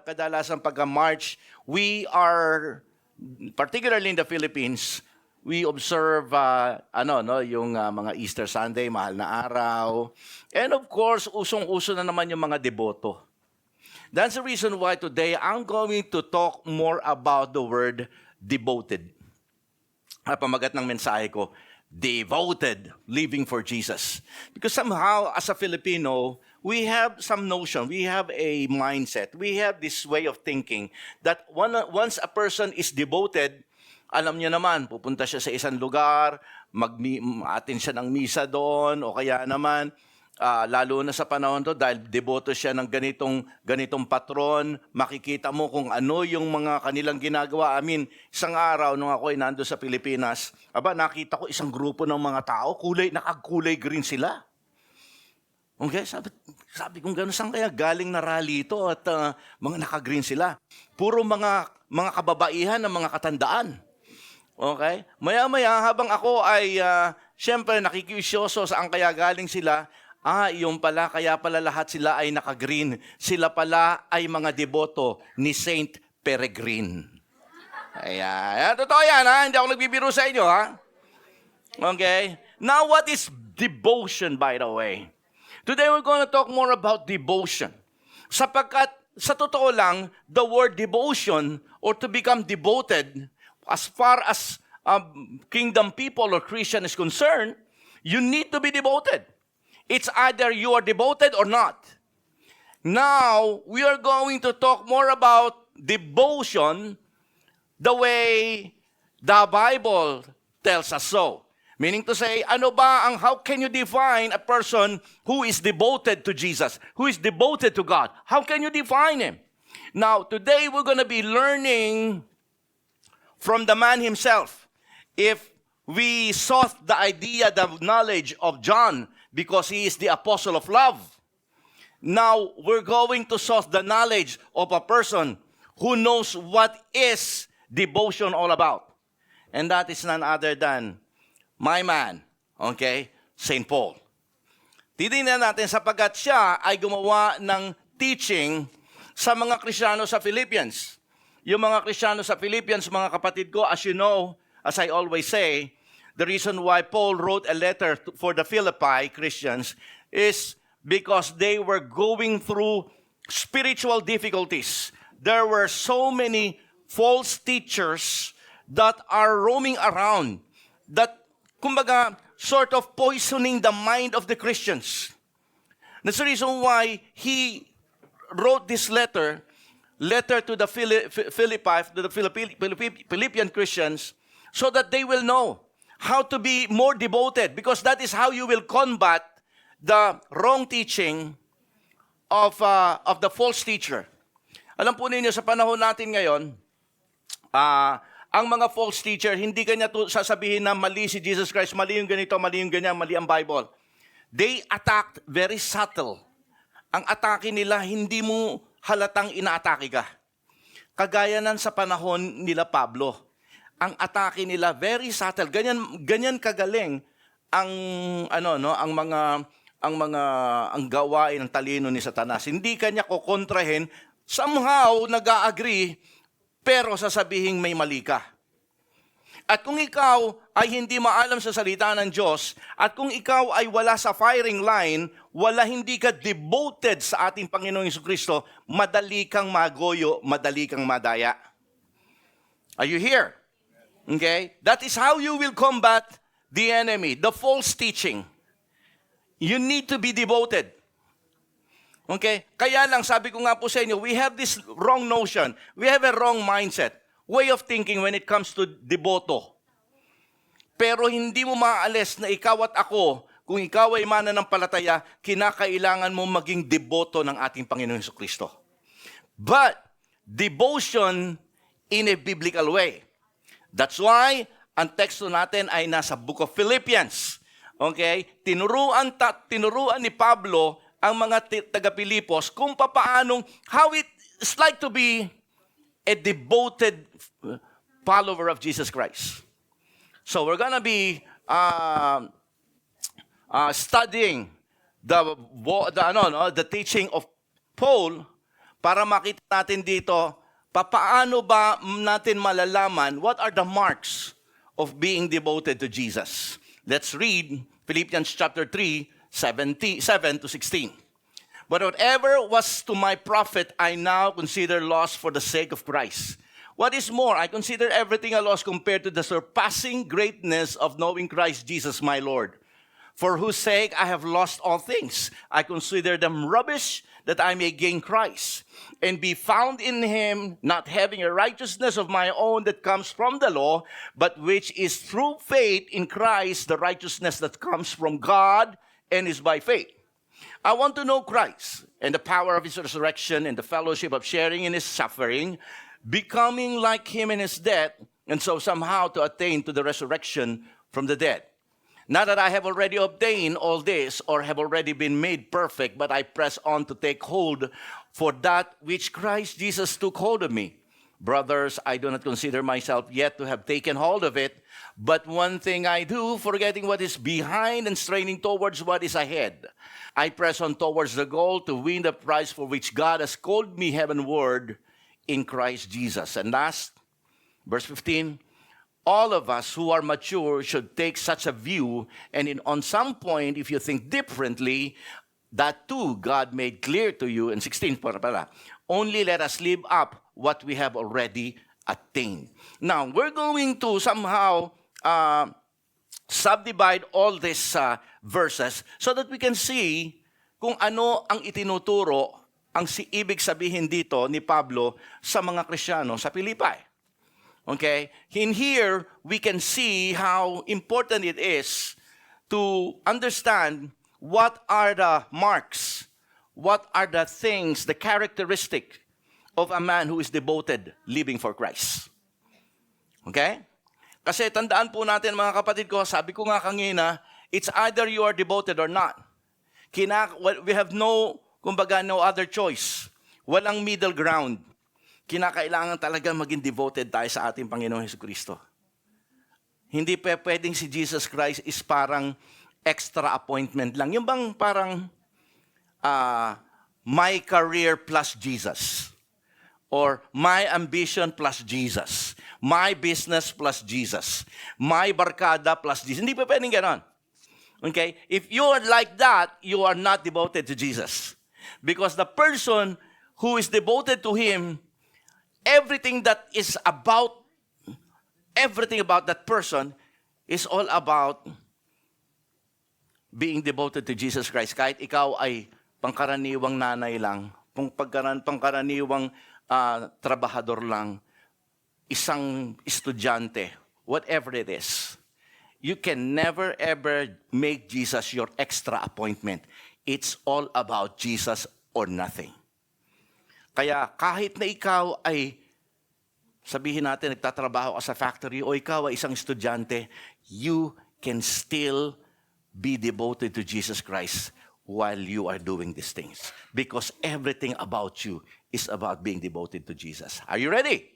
kadalasan pagka-March, we are, particularly in the Philippines, we observe yung mga Easter Sunday, mahal na araw. And of course, usong-uso na naman yung mga deboto. That's the reason why today I'm going to talk more about the word devoted. Pamagat ng mensahe ko, devoted, living for Jesus. Because somehow, as a Filipino, we have some notion, we have a mindset, we have this way of thinking that once a person is devoted, alam niyo naman, pupunta siya sa isang lugar, mag-attend siya ng misa doon, o kaya naman, lalo na sa panahon to, dahil deboto siya ng ganitong patron, makikita mo kung ano yung mga kanilang ginagawa. Isang araw, nung ako ay nando sa Pilipinas, nakita ko isang grupo ng mga tao, nakakulay green sila. Okay, sabi kong gano'n, saan kaya galing na rally ito at mga naka-green sila? Puro mga kababaihan ng mga katandaan. Okay? Maya-maya, habang ako ay, siyempre, nakikiusyoso saan kaya galing sila, yung pala, kaya pala lahat sila ay naka-green. Sila pala ay mga deboto ni Saint Peregrine. Ayan. Totoo yan, ha? Hindi ako nagbibiro sa inyo, ha? Okay? Now, what is devotion, by the way? Today, we're going to talk more about devotion. Sapagkat, sa totoo lang, the word devotion, or to become devoted, as far as kingdom people or Christian is concerned, you need to be devoted. It's either you are devoted or not. Now, we are going to talk more about devotion the way the Bible tells us so. Meaning to say, how can you define a person who is devoted to Jesus, who is devoted to God? How can you define him? Now, today we're going to be learning from the man himself. If we sought the idea, the knowledge of John, because he is the apostle of love, now we're going to sought the knowledge of a person who knows what is devotion all about. And that is none other than my man, okay, St. Paul. Titingnan natin sapagkat siya ay gumawa ng teaching sa mga Kristiyano sa Philippians. Yung mga Kristiyano sa Philippians, mga kapatid ko, as you know, as I always say, the reason why Paul wrote a letter for the Philippi Christians is because they were going through spiritual difficulties. There were so many false teachers that are roaming around that, kumbaga, sort of poisoning the mind of the Christians. That's the reason why he wrote this letter to the Philippian Christians, so that they will know how to be more devoted, because that is how you will combat the wrong teaching of the false teacher. Alam po ninyo, sa panahon natin ngayon, ang mga false teacher, hindi kanya sasabihin na mali si Jesus Christ, mali yung ganito, mali yung ganyan, mali ang Bible. They attacked very subtle. Ang atake nila, hindi mo halatang inaatake ka. Kagaya nan sa panahon nila Pablo. Ang atake nila, very subtle. Ganyan kagaling ang gawain ng talino ni Satanas. Hindi kanya kokontrahin, somehow nag-agree, pero sasabihin may mali ka. At kung ikaw ay hindi maalam sa salita ng Diyos, at kung ikaw ay wala sa firing line, hindi ka devoted sa ating Panginoong Jesucristo, madali kang magoyo, madali kang madaya. Are you here? Okay? That is how you will combat the enemy, the false teaching. You need to be devoted. Okay? Kaya lang, sabi ko nga po sa inyo, we have this wrong notion. We have a wrong mindset, way of thinking when it comes to devoto. Pero hindi mo maaalis na ikaw at ako, kung ikaw ay mananampalataya, kinakailangan mo maging deboto ng ating Panginoon Jesucristo. But, devotion in a biblical way. That's why, ang teksto natin ay nasa Book of Philippians. Okay? Tinuruan ni Pablo ang mga taga-Pilipos kung how it's like to be a devoted follower of Jesus Christ. So we're gonna be studying the teaching of Paul para makita natin dito, paano ba natin malalaman what are the marks of being devoted to Jesus? Let's read Philippians chapter 3, 7 to 16. But whatever was to my profit, I now consider loss for the sake of Christ. What is more, I consider everything a loss compared to the surpassing greatness of knowing Christ Jesus my Lord, for whose sake I have lost all things. I consider them rubbish, that I may gain Christ, and be found in him, not having a righteousness of my own that comes from the law, but which is through faith in Christ, the righteousness that comes from God and is by faith. I want to know Christ and the power of his resurrection and the fellowship of sharing in his suffering, becoming like him in his death, and so somehow to attain to the resurrection from the dead. Not that I have already obtained all this or have already been made perfect, but I press on to take hold for that which Christ Jesus took hold of me. Brothers, I do not consider myself yet to have taken hold of it, but one thing I do, forgetting what is behind and straining towards what is ahead. I press on towards the goal to win the prize for which God has called me heavenward in Christ Jesus. And last, verse 15, all of us who are mature should take such a view, and on some point, if you think differently, that too God made clear to you. In 16, only let us live up what we have already attained. Now, we're going to somehow subdivide all these verses so that we can see kung ano ang itinuturo, ang ibig sabihin dito ni Pablo sa mga Kristiyano sa Pilipay. Okay? In here, we can see how important it is to understand what are the marks, what are the things, the characteristic of a man who is devoted, living for Christ. Okay? Kasi tandaan po natin mga kapatid ko, sabi ko nga kanina, it's either you are devoted or not. We have no other choice. Walang middle ground. Kinakailangan talaga maging devoted tayo sa ating Panginoong Jesucristo. Hindi pwedeng si Jesus Christ is parang extra appointment lang. Yung bang parang my career plus Jesus. Or my ambition plus Jesus. My business plus Jesus. My barkada plus Jesus. Hindi pa pwedeng ganon. Okay? If you are like that, you are not devoted to Jesus. Because the person who is devoted to Him, everything about that person is all about being devoted to Jesus Christ. Kahit ikaw ay pangkaraniwang nanay lang, pangkaraniwang trabahador lang, isang estudyante, whatever it is, you can never ever make Jesus your extra appointment. It's all about Jesus or nothing. Kaya kahit na ikaw ay, sabihin natin, nagtatrabaho ka sa factory o ikaw ay isang estudyante, you can still be devoted to Jesus Christ while you are doing these things. Because everything about you is about being devoted to Jesus. Are you ready?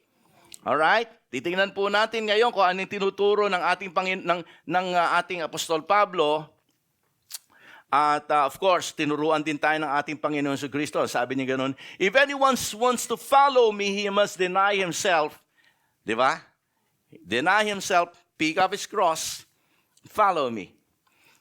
Alright? Titingnan po natin ngayon kung anong tinuturo ng ating Apostol Pablo. At of course, tinuruan din tayo ng ating Panginoon Jesucristo. Sabi niya ganun, if anyone wants to follow me, he must deny himself. Di ba? Deny himself, pick up his cross, follow me.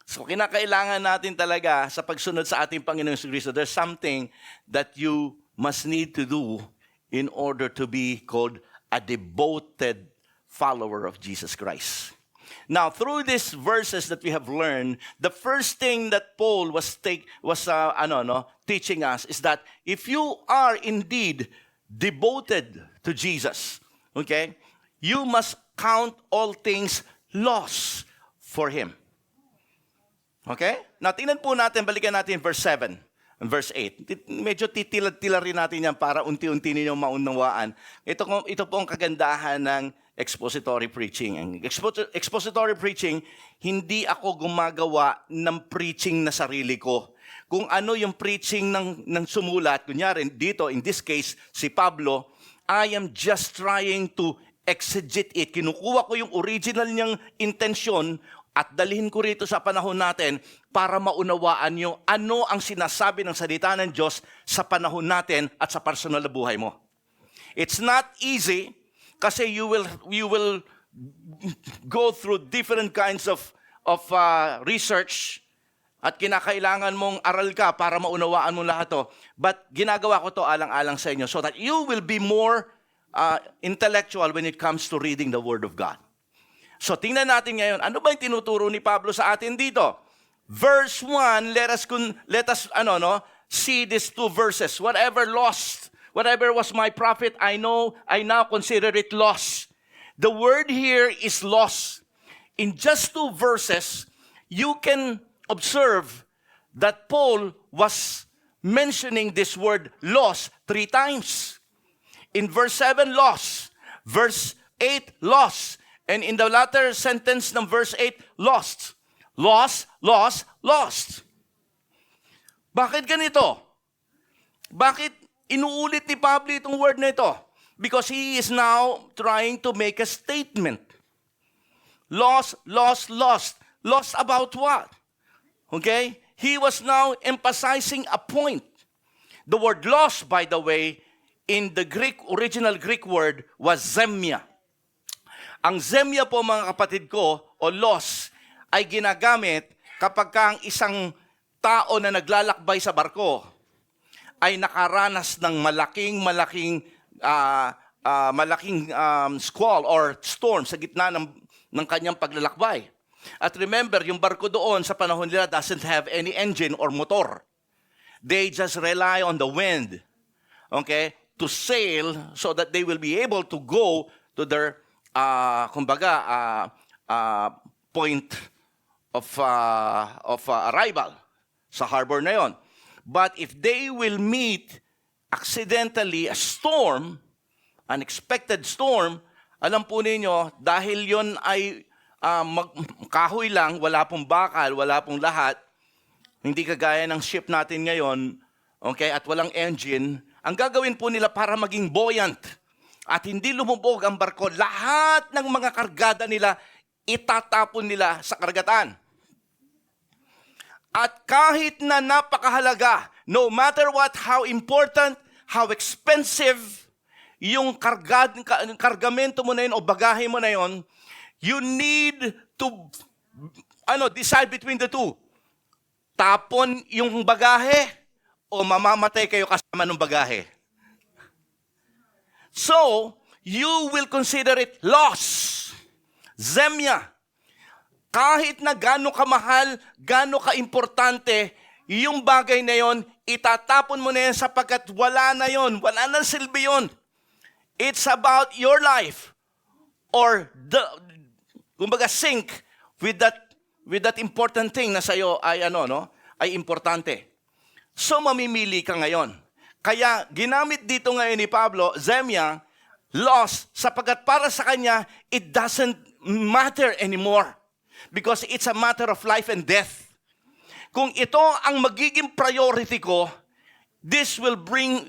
So kinakailangan natin talaga sa pagsunod sa ating Panginoon Jesucristo, there's something that you must need to do in order to be called a devoted follower of Jesus Christ. Now, through these verses that we have learned, the first thing that Paul was teaching us is that if you are indeed devoted to Jesus, okay, you must count all things loss for Him. Okay? Now, tingnan po natin, balikan natin verse 7 and verse 8. Medyo titilad-tila rin natin yan para unti-unti ninyong maunawaan. Ito po ang kagandahan ng expository preaching. Ang expository preaching, hindi ako gumagawa ng preaching na sarili ko. Kung ano yung preaching ng sumulat, kunyari dito, in this case, si Pablo, I am just trying to exegete it. Kinukuha ko yung original niyang intensyon, at dalhin ko rito sa panahon natin para maunawaan nyo ano ang sinasabi ng salita ng Diyos sa panahon natin at sa personal na buhay mo. It's not easy kasi you will go through different kinds of research at kinakailangan mong aral ka para maunawaan mo lahat to. But ginagawa ko to alang-alang sa inyo so that you will be more intellectual when it comes to reading the Word of God. So tingnan natin ngayon, ano ba yung tinuturo ni Pablo sa atin dito? Verse 1, let us see these two verses. Whatever was my profit, I now consider it loss. The word here is loss. In just 2 verses, you can observe that Paul was mentioning this word loss 3 times. In verse 7, loss. Verse 8, loss. And in the latter sentence ng verse 8, lost. Lost, lost, lost. Bakit ganito? Bakit inuulit ni Pablo itong word na ito? Because he is now trying to make a statement. Lost, lost, lost. Lost about what? Okay? He was now emphasizing a point. The word lost, by the way, in the original Greek word was zemia. Ang zemia po mga kapatid ko, o loss, ay ginagamit kapag ang isang tao na naglalakbay sa barko ay nakaranas ng malaking squall or storm sa gitna ng kanyang paglalakbay. At remember, yung barko doon sa panahon nila doesn't have any engine or motor. They just rely on the wind, okay, to sail so that they will be able to go to their point of arrival sa harbor na yon. But if they will meet accidentally a storm, unexpected storm, alam po ninyo, dahil yon ay kahoy lang, wala pong bakal, wala pong lahat, hindi kagaya ng ship natin ngayon, okay, at walang engine, ang gagawin po nila para maging buoyant at hindi lumubog ang barko, lahat ng mga kargada nila, itatapon nila sa karagatan. At kahit na napakahalaga, no matter what, how important, how expensive, yung kargamento mo na yun o bagahe mo na yun, you need to decide between the two. Tapon yung bagahe o mamamatay kayo kasama ng bagahe. So, you will consider it loss. Zemia. Kahit na gaano kamahal, gaano kaimportante, yung bagay na yon, itatapon mo na yan sapagkat wala na yon, wala nang silbi yon. It's about your life or kumbaga sync with that important thing na sa'yo ay ay importante. So mamimili ka ngayon. Kaya ginamit dito ngayon ni Pablo, zemia, loss, sapagkat para sa kanya, it doesn't matter anymore. Because it's a matter of life and death. Kung ito ang magiging priority ko, this will bring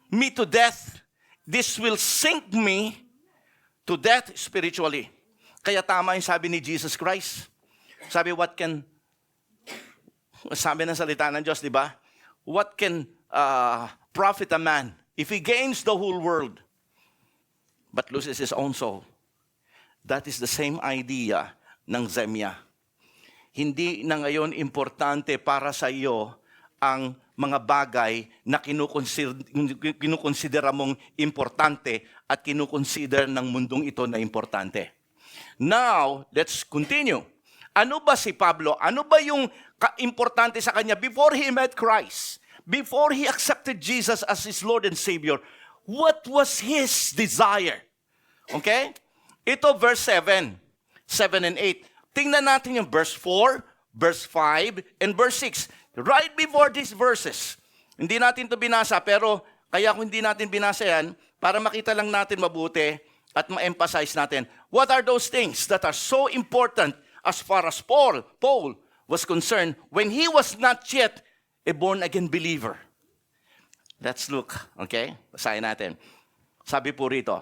me to death. This will sink me to death spiritually. Kaya tama yung sabi ni Jesus Christ. Sabi ng salita ng Diyos, di ba? What can profit a man if he gains the whole world but loses his own soul? That is the same idea ng zemia. Hindi na ngayon importante para sa iyo ang mga bagay na kinukonsidera mong importante at kinukonsider ng mundong ito na importante. Now, let's continue. Ano ba si Pablo? Ano ba yung importante sa kanya before he met Christ? Before he accepted Jesus as his Lord and Savior, what was his desire? Okay? Ito verse 7 and 8. Tingnan natin yung verse 4, verse 5, and verse 6. Right before these verses. Hindi natin ito binasa, pero kaya kung hindi natin binasa yan, para makita lang natin mabuti at ma-emphasize natin, what are those things that are so important as far as Paul was concerned when he was not yet a born-again believer? Let's look, okay? Basahin natin. Sabi po rito,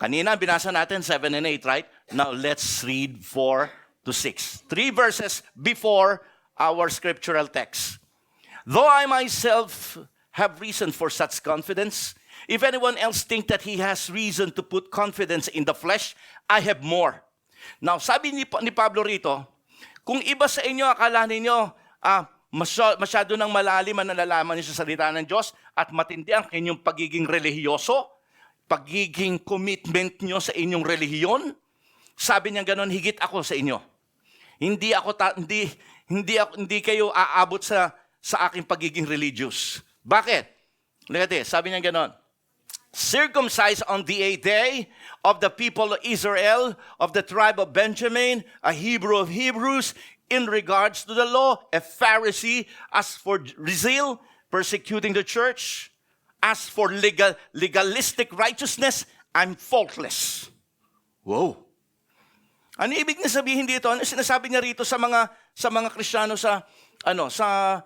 kanina binasa natin 7 and 8, right? Now let's read 4, to 6. 3 verses before our scriptural text. Though I myself have reason for such confidence, if anyone else think that he has reason to put confidence in the flesh, I have more. Now, sabi ni Pablo rito, kung iba sa inyo, akala ninyo, masyado nang malalim ang nalalaman niyo sa salita ng Diyos at matindi ang inyong pagiging relihiyoso, pagiging commitment niyo sa inyong relihiyon, sabi niya ganoon, higit ako sa inyo. Hindi kayo aabot sa aking pagiging religious. Bakit? Look at this. Sabi niya ganoon, circumcised on the 8th day of the people of Israel, of the tribe of Benjamin, a Hebrew of Hebrews, in regards to the law, a Pharisee, as for zeal, persecuting the church, as for legalistic righteousness, I'm faultless. Wow. Ano ibig na sabihin dito? Ano sinasabi niya rito sa mga Kristiyano sa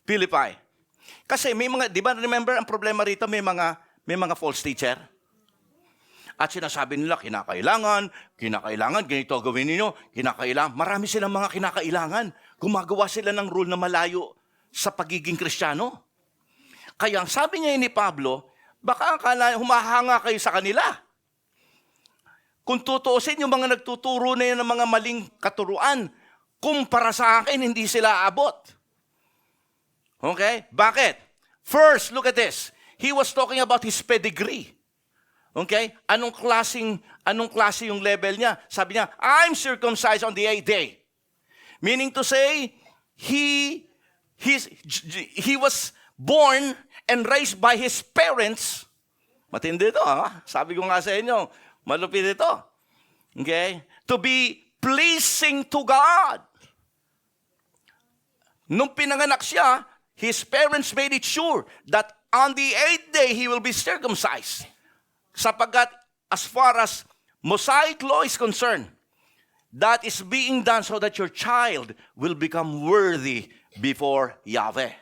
Philippi? Kasi may mga, di ba, remember, ang problema rito, may mga false teacher. At sinasabi nila, kinakailangan, ganito gawin niyo, kinakailangan. Marami silang mga kinakailangan. Gumagawa sila ng rule na malayo sa pagiging Kristiyano. Kaya sabi niya ni Pablo, baka akala humahanga kayo sa kanila. Kung tutuusin yung mga nagtuturo na yun ng mga maling katuruan, kumpara sa akin, hindi sila abot. Okay? Bakit? First, look at this. He was talking about his pedigree. Okay? Anong klase yung level niya? Sabi niya, I'm circumcised on the 8th day. Meaning to say, he was born and raised by his parents. Matindi ito, ha? Sabi ko nga sa inyo, malupit ito. Okay? To be pleasing to God. Nung pinanganak siya, his parents made it sure that on the 8th day, he will be circumcised. Sapagkat as far as Mosaic law is concerned, that is being done so that your child will become worthy before Yahweh.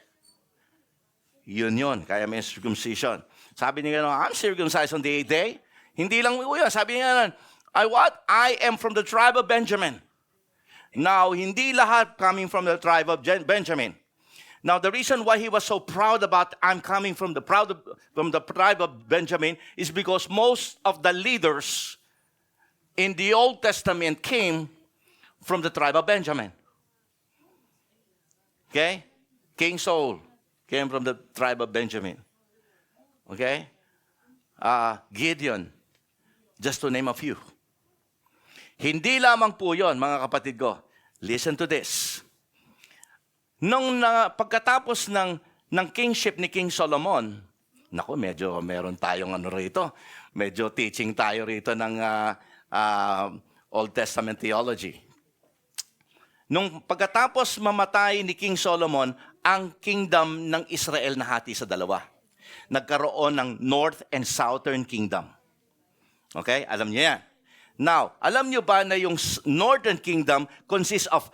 Yun. Kaya may circumcision. Sabi niya, I'm circumcised on the 8th day. Hindi lang yun. Sabi niya, I am from the tribe of Benjamin. Now, hindi lahat coming from the tribe of Benjamin. Now, the reason why he was so proud about I'm coming from the tribe of Benjamin is because most of the leaders in the Old Testament came from the tribe of Benjamin. Okay? King Saul came from the tribe of Benjamin. Okay? Gideon, just to name a few. Hindi lamang po yun, mga kapatid ko. Listen to this. Pagkatapos ng kingship ni King Solomon, medyo meron tayong rito, medyo teaching tayo rito ng Old Testament theology. Nung pagkatapos mamatay ni King Solomon, ang kingdom ng Israel nahati sa dalawa. Nagkaroon ng North and Southern Kingdom. Okay? Alam niyo yan. Now, alam niyo ba na yung Northern Kingdom consists of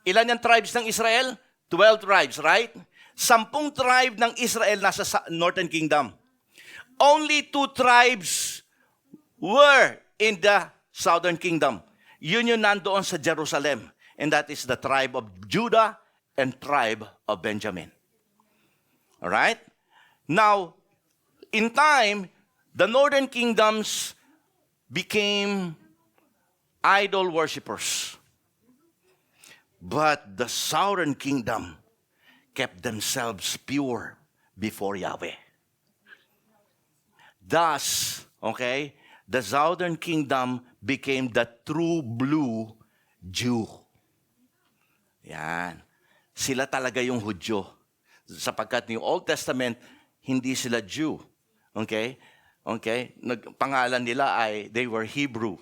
ilan yung tribes ng Israel? 12 tribes, right? 10 tribe ng Israel nasa Northern Kingdom. Only 2 tribes were in the Southern Kingdom. Yun yung nandoon sa Jerusalem. And that is the tribe of Judah and tribe of Benjamin. Alright? Now, in time, the Northern Kingdoms became idol worshippers. But the Southern Kingdom kept themselves pure before Yahweh. Thus, okay, the Southern Kingdom became the true blue Jew. Yan. Sila talaga yung Hudyo. Sapagkat yung Old Testament, hindi sila Jew. Okay? Okay? Pangalan nila ay, they were Hebrew.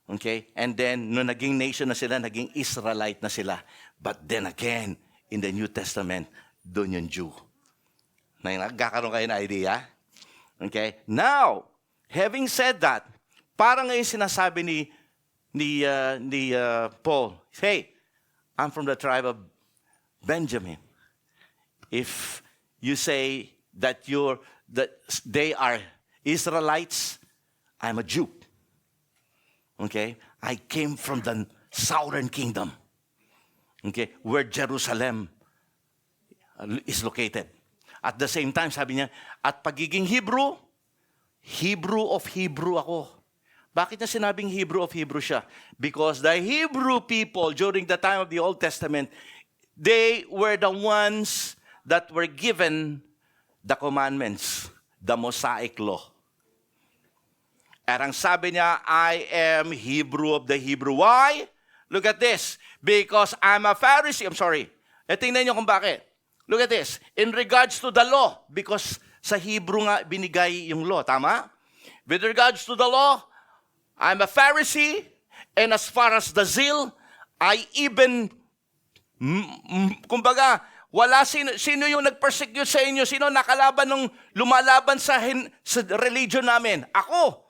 Okay? And then, nung naging nation na sila, naging Israelite na sila. But then again, in the New Testament, doon yung Jew. Nagkakaroon kayo ng idea? Okay? Now, having said that, parang ngayon sinasabi ni Paul, hey, I'm from the tribe of Benjamin. If you say that they are Israelites, I'm a Jew. Okay? I came from the southern kingdom. Okay, where Jerusalem is located. At the same time, sabi niya, at pagiging Hebrew, Hebrew of Hebrew ako. Bakit na sinabing Hebrew of Hebrew siya? Because the Hebrew people during the time of the Old Testament, they were the ones that were given the commandments, the Mosaic law. At ang sabi niya, I am Hebrew of the Hebrew. Why? Look at this. Because I'm a Pharisee. I'm sorry. Tingnan niyo kung bakit. Look at this. In regards to the law, because sa Hebrew nga binigay yung law, tama? With regards to the law, I'm a Pharisee, and as far as the zeal, I even, kumbaga, wala sino yung nag-persecute sa inyo, sino nakalaban nung lumalaban sa religion namin? Ako.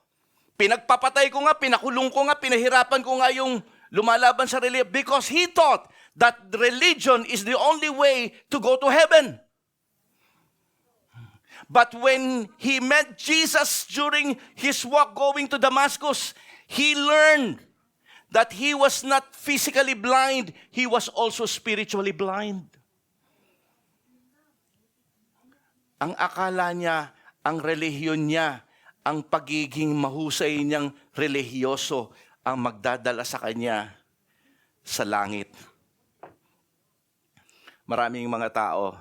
Pinagpapatay ko nga, pinakulong ko nga, pinahirapan ko nga yung lumalaban sa religion because he thought that religion is the only way to go to heaven. But when he met Jesus during his walk going to Damascus, he learned that he was not physically blind, he was also spiritually blind. Ang akala niya, ang relihiyon niya, ang pagiging mahusay niyang relihiyoso ang magdadala sa kanya sa langit. Maraming mga tao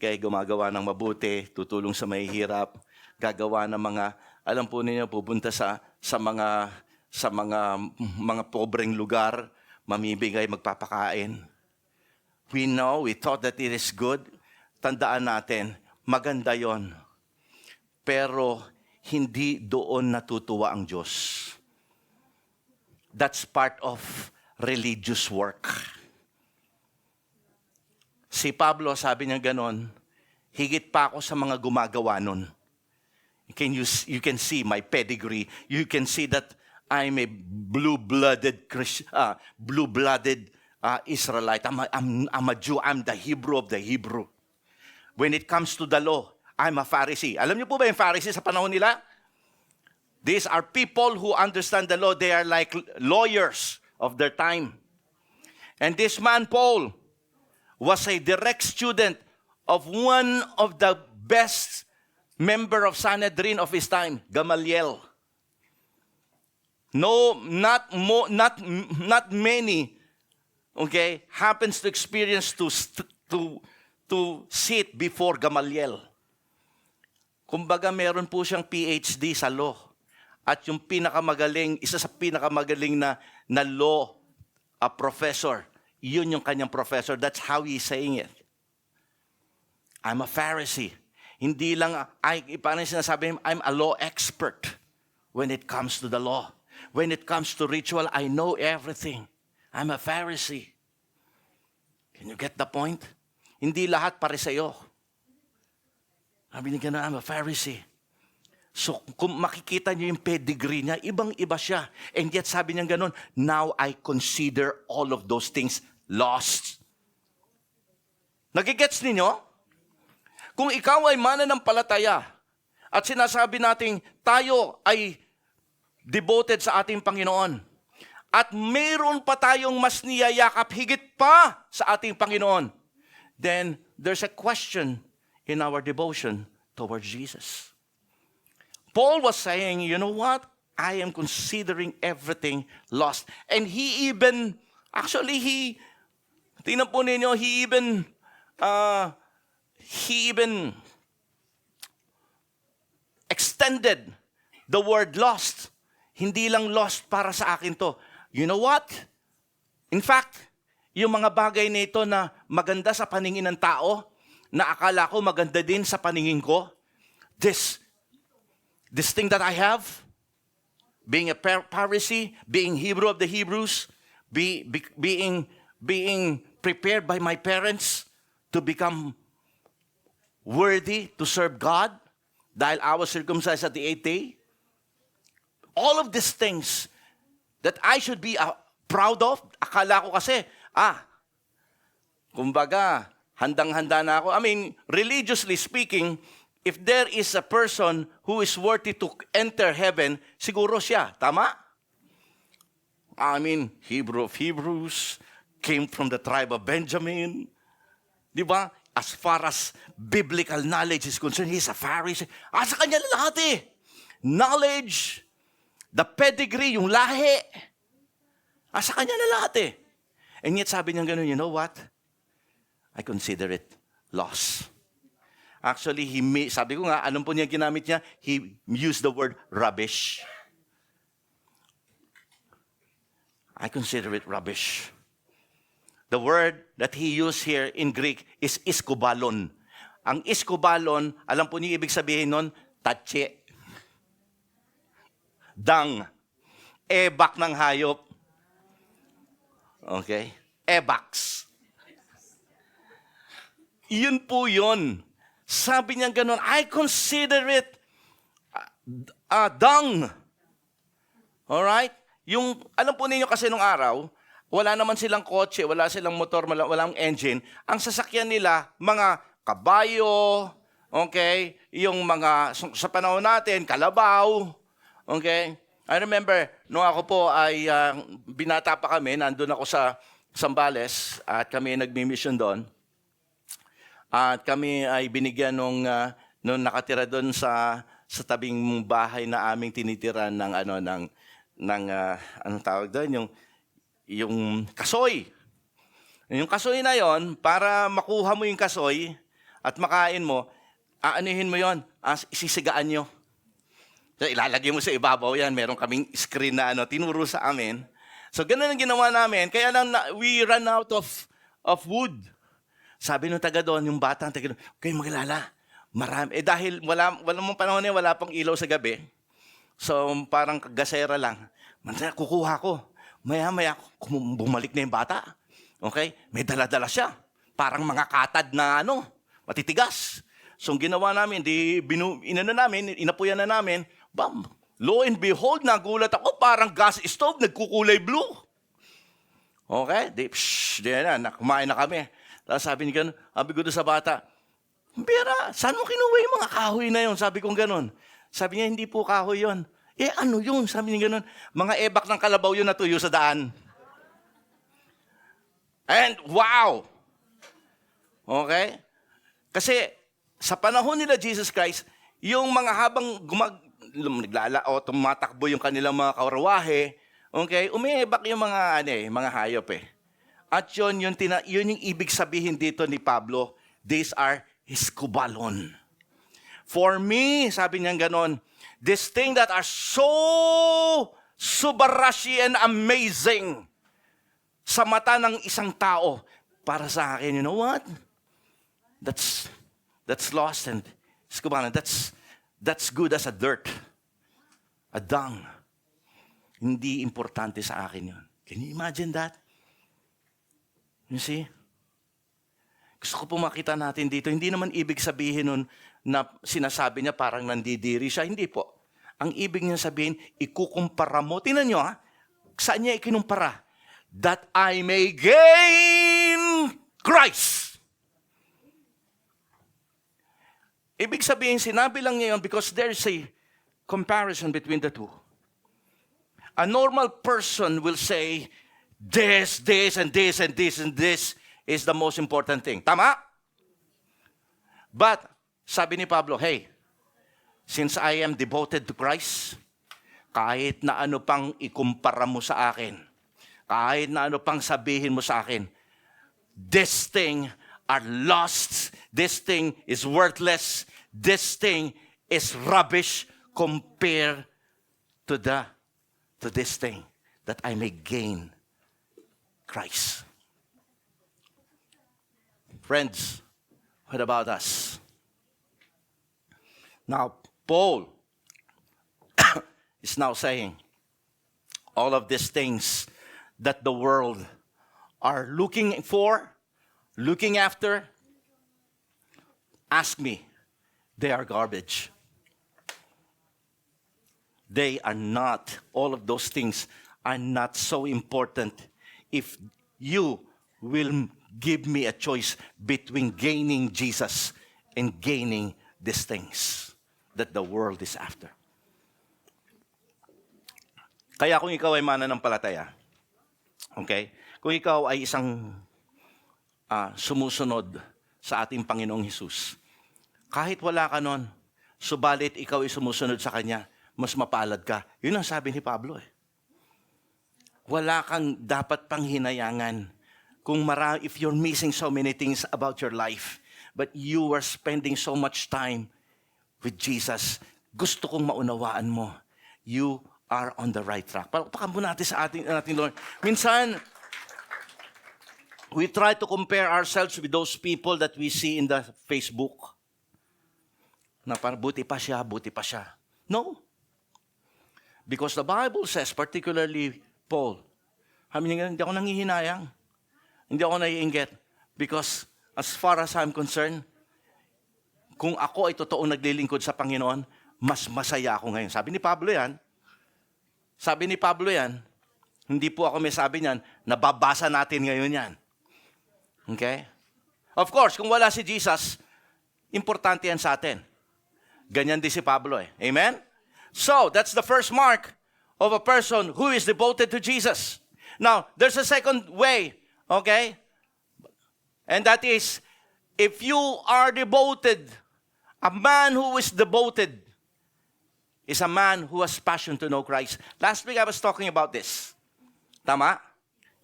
kaya gumagawa ng mabuti, tutulong sa mahihirap, gagawa ng mga, alam po ninyo, pupunta sa mga pobreng lugar, mamibigay, magpapakain. We know, we thought that it is good. Tandaan natin, maganda yon. Pero hindi doon natutuwa ang Diyos. That's part of religious work. Si Pablo, sabi niya ganon, higit pa ako sa mga gumagawa nun. You can see my pedigree. You can see that I'm a blue-blooded Israelite. I'm a Jew. I'm the Hebrew of the Hebrew. When it comes to the law, I'm a Pharisee. Alam niyo po ba yung Pharisee sa panahon nila? These are people who understand the law. They are like lawyers of their time. And this man, Paul, was a direct student of one of the best member of Sanhedrin of his time, Gamaliel. No, not many, okay, happens to experience to sit before Gamaliel. Kumbaga meron po siyang PhD sa law. At yung isa sa pinakamagaling na law professor, yun yung kanyang professor. That's how he's saying it. I'm a Pharisee. Hindi lang, paano sinasabi, I'm a law expert when it comes to the law. When it comes to ritual, I know everything. I'm a Pharisee. Can you get the point? Hindi lahat pariseyo. Sabi niya na, I'm a Pharisee. So, kung makikita niyo yung pedigree niya, ibang-iba siya. And yet, sabi niya ganon, now I consider all of those things lost. Nagigets ninyo? Kung ikaw ay mananampalataya at sinasabi nating tayo ay devoted sa ating Panginoon at mayroon pa tayong mas niyayakap higit pa sa ating Panginoon, then there's a question in our devotion towards Jesus. Paul was saying, you know what? I am considering everything lost. And he even, tingnan po ninyo, he even extended the word lost. Hindi lang lost para sa akin to. You know what? In fact, yung mga bagay na ito na maganda sa paningin ng tao, na akala ko maganda din sa paningin ko, this thing that I have, being a Pharisee, being Hebrew of the Hebrews, being prepared by my parents to become worthy to serve God, dahil I was circumcised at the 8th day. All of these things that I should be proud of, akala ko kasi, kumbaga, handang-handa na ako. I mean, religiously speaking, if there is a person who is worthy to enter heaven, siguro siya. Tama? Hebrew of Hebrews, came from the tribe of Benjamin. Di ba? As far as biblical knowledge is concerned, he's a Pharisee. Sa kanya lahat eh. Knowledge, the pedigree, yung lahi. Sa kanya na lahat eh. And yet sabi niya ganun, you know what? I consider it loss. Actually, sabi ko nga, anong po niya ginamit niya? He used the word rubbish. I consider it rubbish. The word that he used here in Greek is iskobalon. Ang iskobalon, alam po niyo ibig sabihin nun? Tatse. Dung. Ebak ng hayop. Okay? Ebax. Yun po yun. Sabi niya ganun, I consider it dung. Alright? Alam po ninyo kasi nung araw, wala naman silang kotse, wala silang motor, walang engine. Ang sasakyan nila, mga kabayo, okay? Yung mga, sa panahon natin, kalabaw, okay? I remember, nung ako po ay binata pa kami, nandun ako sa Zambales at kami nagmi-mission doon. At kami ay binigyan nung nakatira doon sa tabing bahay na aming tinitiran ng anong tawag doon, yung kasoy. Yung kasoy na yon, para makuha mo yung kasoy at makain mo, aanihin mo yon, isisigaan nyo. So, ilalagay mo sa ibabaw yan. Meron kaming screen na tinuro sa amin. So, ganun ang ginawa namin. Kaya lang, we ran out of wood. Sabi nung taga doon, yung bata, taga doon, kayo maglala. Marami. Dahil wala mong panahon wala pang ilaw sa gabi. So, parang gasera lang. Kukuha ko. Maya-maya, bumalik na yung bata. Okay? May dala-dala siya. Parang mga katad na matitigas. So, ginawa namin, inapuyan na namin, bam! Lo and behold, nagulat ako, parang gas stove, nagkukulay blue. Okay? Kumain na kami. Tapos sabi ko doon sa bata, Pera, saan mo kinuha yung mga kahoy na yun? Sabi kong ganun. Sabi niya, hindi po kahoy yun. Ano yun? Sabi niya ganun. Mga ebak ng kalabaw yun natuyo sa daan. And wow! Okay? Kasi sa panahon nila Jesus Christ, yung mga habang tumatakbo yung kanilang mga karwahe, okay, umiebak yung mga hayop eh. At yun yung ibig sabihin dito ni Pablo, these are his kubalon. For me, sabi niya ganon, this thing that are so subarashi and amazing sa mata ng isang tao, para sa akin, you know what? That's lost and kubalon. That's good as a dirt. A dung. Hindi importante sa akin yun. Can you imagine that? You see? Gusto ko po makita natin dito, hindi naman ibig sabihin nun na sinasabi niya parang nandidiri siya. Hindi po. Ang ibig niya sabihin, ikukumpara mo. Tingnan niyo saan niya ikinumpara? That I may gain Christ. Ibig sabihin, sinabi lang niya yun because there's a comparison between the two. A normal person will say, this, and this, and this, and this is the most important thing. Tama? But, sabi ni Pablo, hey, since I am devoted to Christ, kahit na ano pang ikumpara mo sa akin, kahit na ano pang sabihin mo sa akin, this thing are lost, this thing is worthless, this thing is rubbish compared to this thing, that I may gain Christ. Friends, what about us? Now, Paul is now saying all of these things that the world are looking for, looking after, ask me, they are garbage. They are not, all of those things are not so important if you will give me a choice between gaining Jesus and gaining these things that the world is after. Kaya kung ikaw ay mananampalataya, Okay? Kung ikaw ay isang sumusunod sa ating Panginoong Hesus, kahit wala ka nun, subalit ikaw ay sumusunod sa Kanya, mas mapalad ka. Yun ang sabi ni Pablo eh. Wala kang dapat pang hinayangan if you're missing so many things about your life, but you are spending so much time with Jesus, gusto kong maunawaan mo, you are on the right track. Palakpakan po natin sa ating Lord. Minsan, we try to compare ourselves with those people that we see in the Facebook. Na parang buti pa siya. No. Because the Bible says, particularly Paul, hindi ako nanghihinayang. Hindi ako naiinggit. Because as far as I'm concerned, kung ako ay totoong naglilingkod sa Panginoon, mas masaya ako ngayon. Sabi ni Pablo yan, hindi po ako may sabi niyan, nababasa natin ngayon yan. Okay? Of course, kung wala si Jesus, importante yan sa atin. Ganyan din si Pablo eh. Amen? So, that's the first mark of a person who is devoted to Jesus. Now, there's a second way, okay? And that is, if you are devoted, a man who is devoted is a man who has passion to know Christ. Last week I was talking about this. Tama?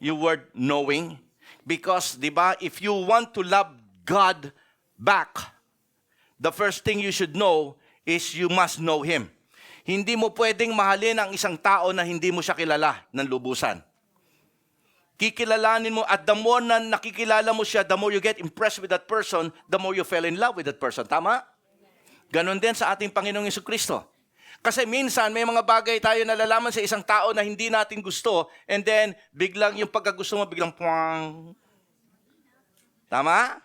Yung word knowing. Because, di ba, if you want to love God back, the first thing you should know is you must know Him. Hindi mo pwedeng mahalin ang isang tao na hindi mo siya kilala ng lubusan. Kikilalanin mo at the more na nakikilala mo siya, the more you get impressed with that person, the more you fell in love with that person. Tama? Ganon din sa ating Panginoong Jesucristo. Kasi minsan may mga bagay tayo nalalaman sa isang tao na hindi natin gusto, and then biglang yung pagkagusto mo, biglang puwang. Tama?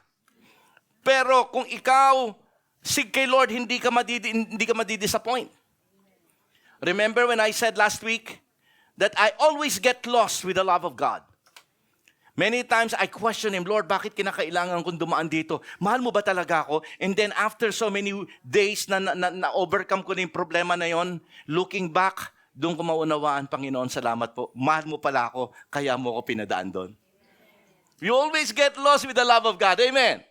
Pero kung ikaw, sig kay Lord, hindi ka madidisappoint. Remember when I said last week that I always get lost with the love of God? Many times I question Him, Lord, bakit kinakailangan kong dumaan dito? Mahal mo ba talaga ako? And then after so many days na overcome ko na yung problema na yon, looking back, doon ko maunawaan, Panginoon, salamat po. Mahal mo pala ako, kaya mo ako pinadaan doon. You always get lost with the love of God. Amen?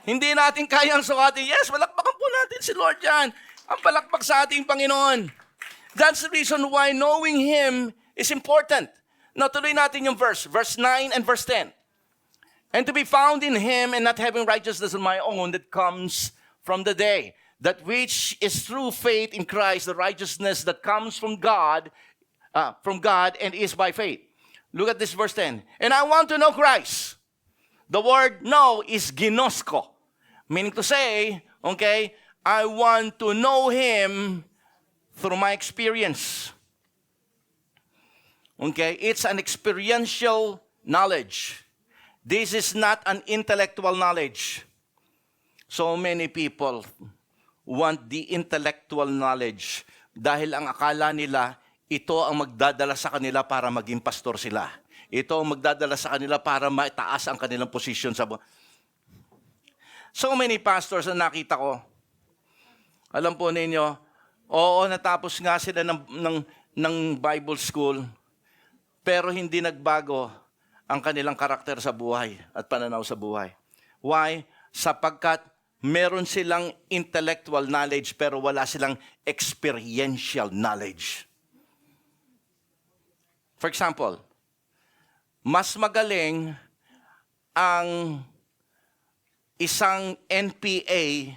Hindi natin kayang sukatin. Yes, palakpakan po natin si Lord yan. Ang palakpak sa ating Panginoon. That's the reason why knowing Him is important. Now, tuloy natin yung verse 9 and verse 10. And to be found in Him and not having righteousness of my own that comes from the day, that which is through faith in Christ, the righteousness that comes from God and is by faith. Look at this verse 10. And I want to know Christ. The word know is ginosko. Meaning to say, okay, I want to know Him through my experience. Okay, it's an experiential knowledge. This is not an intellectual knowledge. So many people want the intellectual knowledge dahil ang akala nila ito ang magdadala sa kanila para maging pastor sila. Ito ang magdadala sa kanila para maitaas ang kanilang position sa buhay. So many pastors na nakita ko, alam po ninyo, oo, natapos nga sila ng Bible school, pero hindi nagbago ang kanilang karakter sa buhay at pananaw sa buhay. Why? Sapagkat meron silang intellectual knowledge pero wala silang experiential knowledge. For example, mas magaling ang isang NPA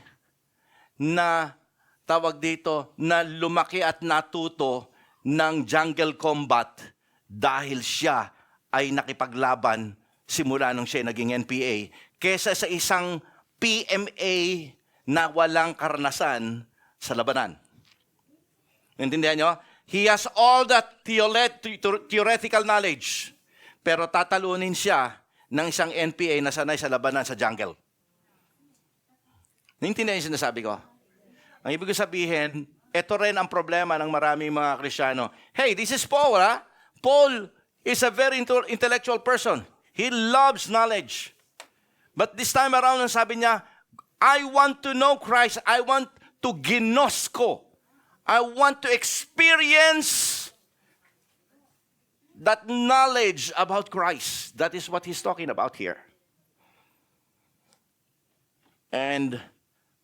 na tawag dito na lumaki at natuto ng jungle combat dahil siya ay nakipaglaban simula nung siya naging NPA kesa sa isang PMA na walang karanasan sa labanan. Intindihan nyo? He has all that theoretical knowledge, pero tatalunin siya ng isang NPA na sanay sa labanan sa jungle. Naintindihan yung sinasabi ko? Ang ibig sabihin, ito rin ang problema ng maraming mga Kristiyano. Hey, this is Paul, ha? Paul is a very intellectual person. He loves knowledge. But this time around, sabi niya, I want to know Christ. I want to ginosko. I want to experience that knowledge about Christ. That is what he's talking about here. And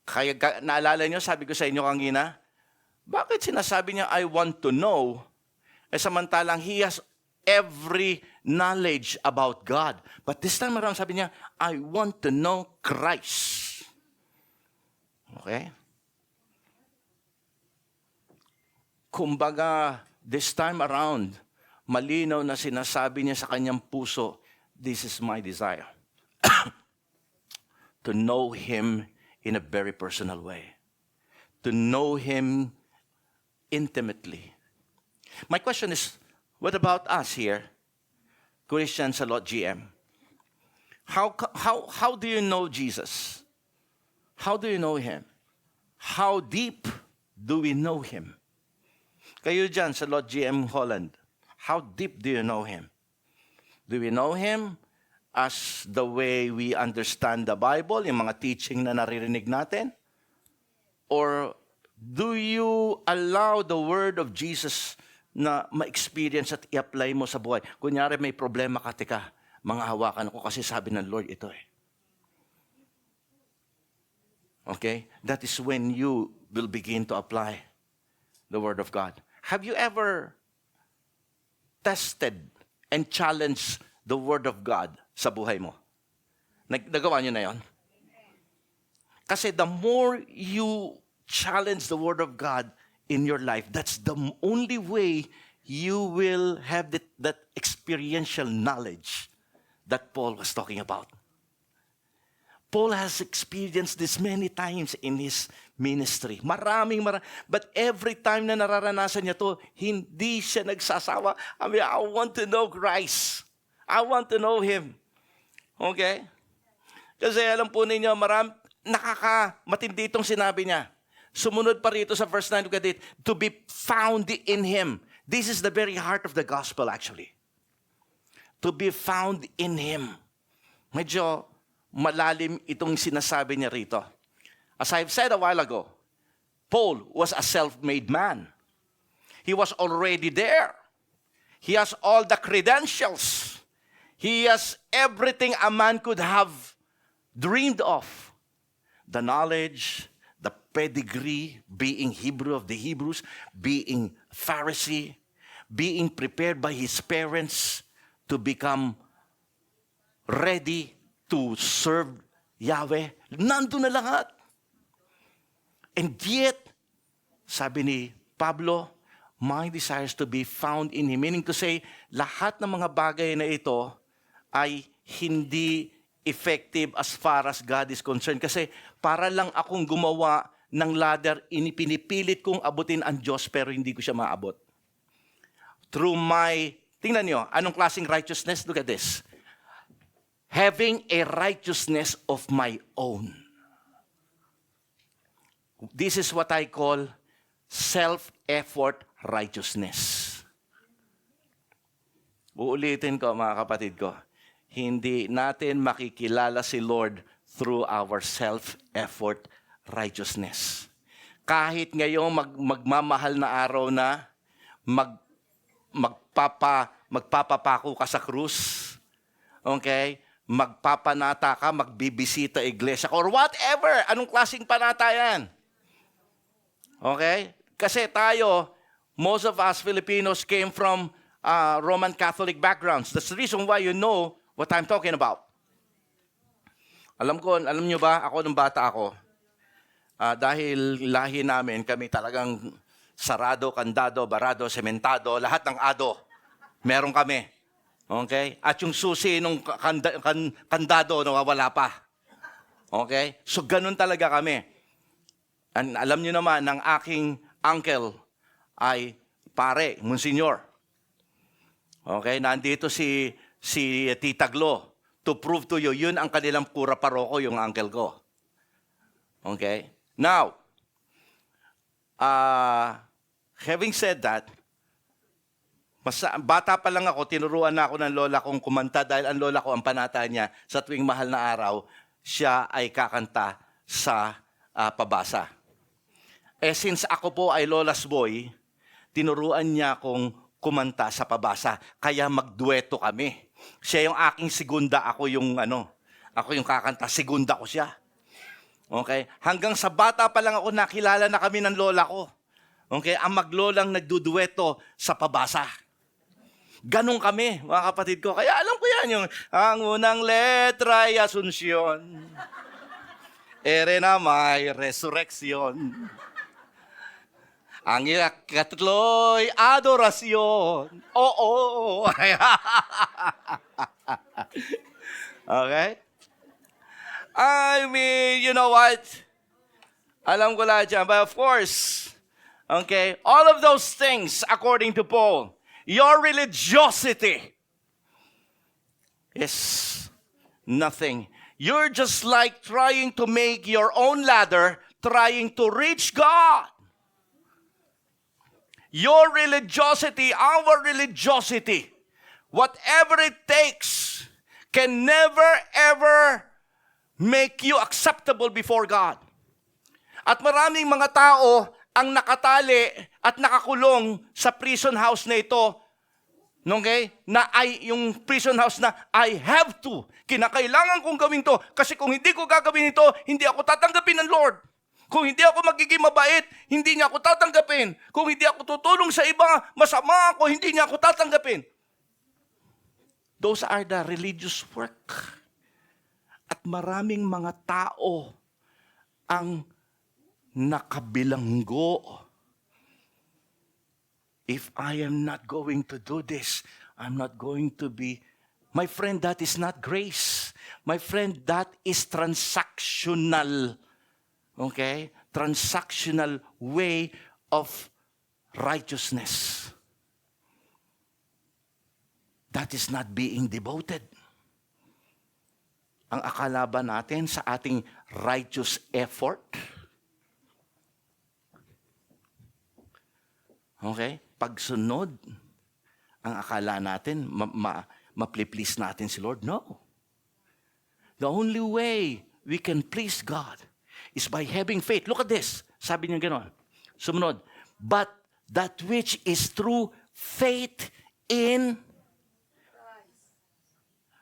kaya naalala nyo, sabi ko sa inyo kanina, bakit sinasabi niya, I want to know, samantalang he has every knowledge about God. But this time around, sabi niya, I want to know Christ. Okay? Kumbaga, this time around, malinaw na sinasabi niya sa kanyang puso, this is my desire. To know Him in a very personal way. To know Him intimately. My question is, what about us here, Christians sa Lot GM? How do you know Jesus? How do you know Him? How deep do we know Him? Kayo dyan sa Lot GM Holland, how deep do you know Him? Do we know Him as the way we understand the Bible, yung mga teaching na naririnig natin? Or do you allow the Word of Jesus na ma-experience at i-apply mo sa buhay? Kunyari may problema ka, teka, mga hawakan ko kasi sabi ng Lord ito eh. Okay? That is when you will begin to apply the Word of God. Have you ever tested and challenged the Word of God sa buhay mo? Nagawa nyo na yon? Kasi the more you challenge the Word of God in your life, that's the only way you will have that experiential knowledge that Paul was talking about. Paul has experienced this many times in his ministry. Maraming. But every time na nararanasan niya to, hindi siya nagsasawa. I mean, I want to know Christ. I want to know Him. Okay? Kasi alam po ninyo, matindi itong sinabi niya. Sumunod pa rito sa verse 9, look at it. To be found in Him. This is the very heart of the gospel actually. To be found in Him. Medyo malalim itong sinasabi niya rito. As I've said a while ago, Paul was a self-made man. He was already there. He has all the credentials. He has everything a man could have dreamed of. The knowledge, the pedigree, being Hebrew of the Hebrews, being Pharisee, being prepared by his parents to become ready to serve Yahweh. Nandun na lahat. And yet, sabi ni Pablo, my desire is to be found in Him. Meaning to say, lahat ng mga bagay na ito ay hindi effective as far as God is concerned. Kasi para lang akong gumawa ng ladder, pinipilit kong abutin ang Diyos pero hindi ko siya maabot. Through my, tingnan nyo, anong klaseng righteousness? Look at this. Having a righteousness of my own. This is what I call self-effort righteousness. Uulitin ko mga kapatid ko, hindi natin makikilala si Lord through our self-effort righteousness. Kahit ngayong magmamahal na araw na, magpapapako ka sa krus, okay? Magpapanata ka, magbibisita iglesia, or whatever, anong klaseng panata yan. Okay? Kasi tayo, most of us Filipinos came from Roman Catholic backgrounds. That's the reason why you know what I'm talking about. Alam nyo ba, ako nung bata ako, dahil lahi namin, kami talagang sarado, kandado, barado, sementado, lahat ng ado, meron kami. Okay? At yung susi nung kandado, nawawala pa. Okay? So, ganun talaga kami. And alam nyo naman, ng aking uncle ay pare, Monsignor. Okay? Nandito si Tita Glo. To prove to you, yun ang kanilang pura paroko, yung uncle ko. Okay? Now, having said that, bata pa lang ako, tinuruan na ako ng lola kong kumanta dahil ang lola ko, ang panata niya, sa tuwing mahal na araw, siya ay kakanta sa pabasa. Since ako po ay lola's boy, tinuruan niya akong kumanta sa pabasa. Kaya magdueto kami. Siya yung aking segunda, ako yung kakanta, segunda ko siya. Okay? Hanggang sa bata pa lang ako, nakilala na kami ng lola ko. Okay? Ang maglolang nagdudueto sa pabasa. Ganon kami, mga kapatid ko. Kaya alam ko yan, yung ang unang letra ay Asunsyon. Ere na may resurreksyon. Ang ikatlo'y adorasyon. Oo. Okay? I mean, you know what? Alam ko lahat yan. But of course, okay, all of those things, according to Paul, your religiosity is nothing. You're just like trying to make your own ladder, trying to reach God. Your religiosity, our religiosity, whatever it takes, can never ever make you acceptable before God. At maraming mga tao ang nakatali at nakakulong sa prison house na ito, okay? Yung prison house na I have to, kinakailangan kong gawin to, kasi kung hindi ko gagawin ito, hindi ako tatanggapin ng Lord. Kung hindi ako magiging mabait, hindi niya ako tatanggapin. Kung hindi ako tutulong sa iba, masama ako, hindi niya ako tatanggapin. Those are the religious work. At maraming mga tao ang nakabilanggo. If I am not going to do this, I'm not going to be... My friend, that is not grace. My friend, that is transactional. Okay? Transactional way of righteousness. That is not being devoted. Ang akala ba natin sa ating righteous effort? Okay? Pagsunod, ang akala natin, ma-please natin si Lord? No. The only way we can please God is by having faith. Look at this. Sabi niya gano'n. Sumunod. But that which is through faith in...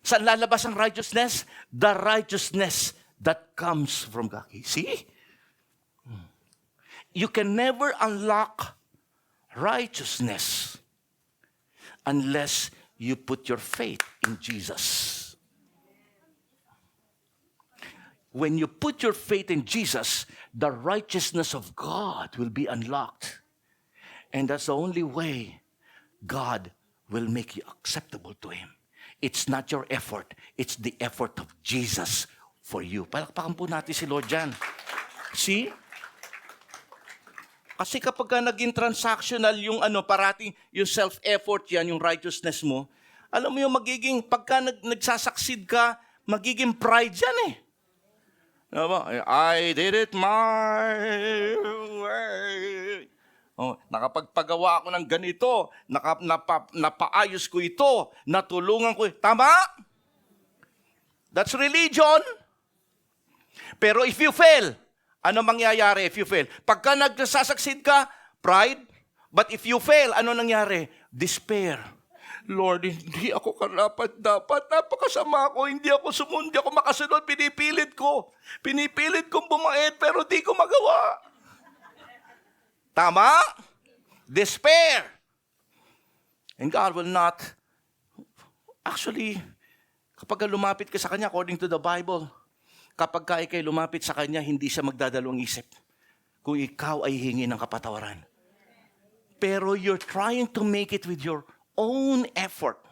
Saan lalabas ang righteousness? The righteousness that comes from God. See? You can never unlock righteousness unless you put your faith in Jesus. When you put your faith in Jesus, the righteousness of God will be unlocked. And that's the only way God will make you acceptable to Him. It's not your effort. It's the effort of Jesus for you. Palakpakan po natin si Lord dyan. See? Kasi kapag ka naging transactional yung parating, yung self-effort yan, yung righteousness mo, alam mo yung magiging, pagka nagsasucceed ka, magiging pride yan eh. I did it my way. Oh, nakapagpagawa ako ng ganito, napaayos ko ito, natulungan ko. Tama? That's religion. Pero if you fail, ano mangyayari if you fail? Pagka nagsasucceed ka, pride. But if you fail, ano nangyari? Despair. Lord, hindi ako karapat-dapat. Napakasama ako. Hindi ako sumunod. Hindi ako makasunod. Pinipilit ko. Pinipilit kong bumait, pero di ko magawa. Tama? Despair. And God will not... Actually, kapag lumapit ka sa Kanya, according to the Bible, kapag ka ikay lumapit sa Kanya, hindi siya magdadalawang isip kung ikaw ay hingi ng kapatawaran. Pero you're trying to make it with your own effort.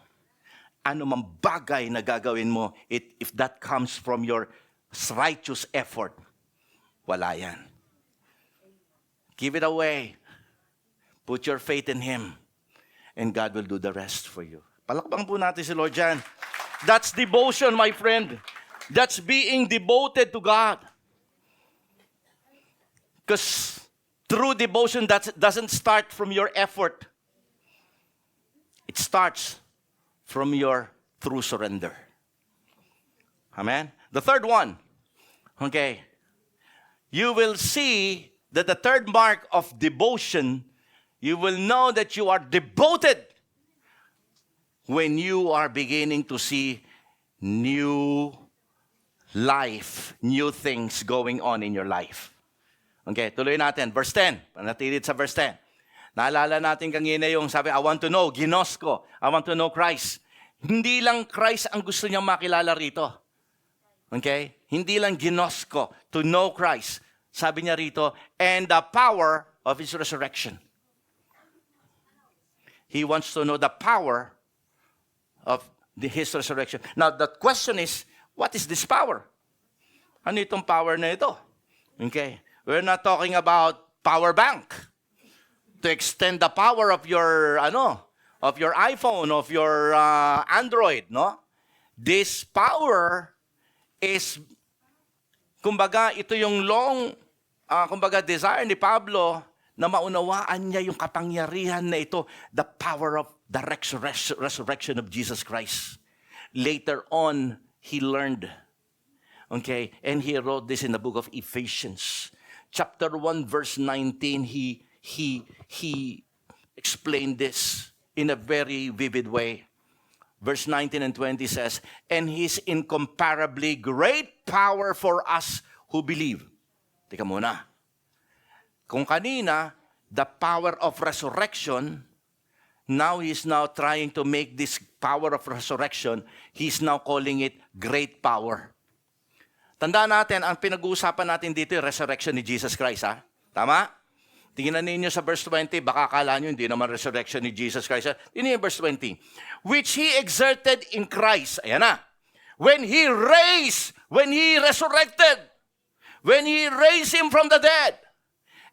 Ano mang bagay na gagawin mo, if that comes from your righteous effort, wala yan. Give it away. Put your faith in Him. And God will do the rest for you. Palakbang po natin si Lord dyan. That's devotion, my friend. That's being devoted to God. Because true devotion doesn't start from your effort. It starts from your true surrender. Amen? The third one. Okay. You will see that the third mark of devotion, you will know that you are devoted when you are beginning to see new life, new things going on in your life. Okay, tuloy natin. Verse 10. Panatilit sa verse 10. Naalala natin kanina yung sabi, I want to know, ginosko. I want to know Christ. Hindi lang Christ ang gusto niyang makilala rito. Okay? Hindi lang ginosko, to know Christ. Sabi niya rito, and the power of His resurrection. He wants to know the power of His resurrection. Now, the question is, what is this power? Ano itong power na ito? Okay? We're not talking about power bank to extend the power of your iPhone, of your Android, no? This power is, kumbaga, ito yung desire ni Pablo na maunawaan niya yung kapangyarihan na ito, the power of the resurrection of Jesus Christ. Later on, he learned. Okay, and he wrote this in the book of Ephesians. Chapter 1, verse 19, he explained this in a very vivid way. Verse 19 and 20 says, and His incomparably great power for us who believe. Teka muna. Kung kanina, the power of resurrection, now He's now trying to make this power of resurrection, He's now calling it great power. Tandaan natin, ang pinag-uusapan natin dito yung resurrection ni Jesus Christ, ha? Tama? Tingnan ninyo sa verse 20, baka akala nyo hindi naman resurrection ni Jesus Christ. Tingnan yung verse 20. Which He exerted in Christ. Ayan na. When He resurrected, when He raised Him from the dead,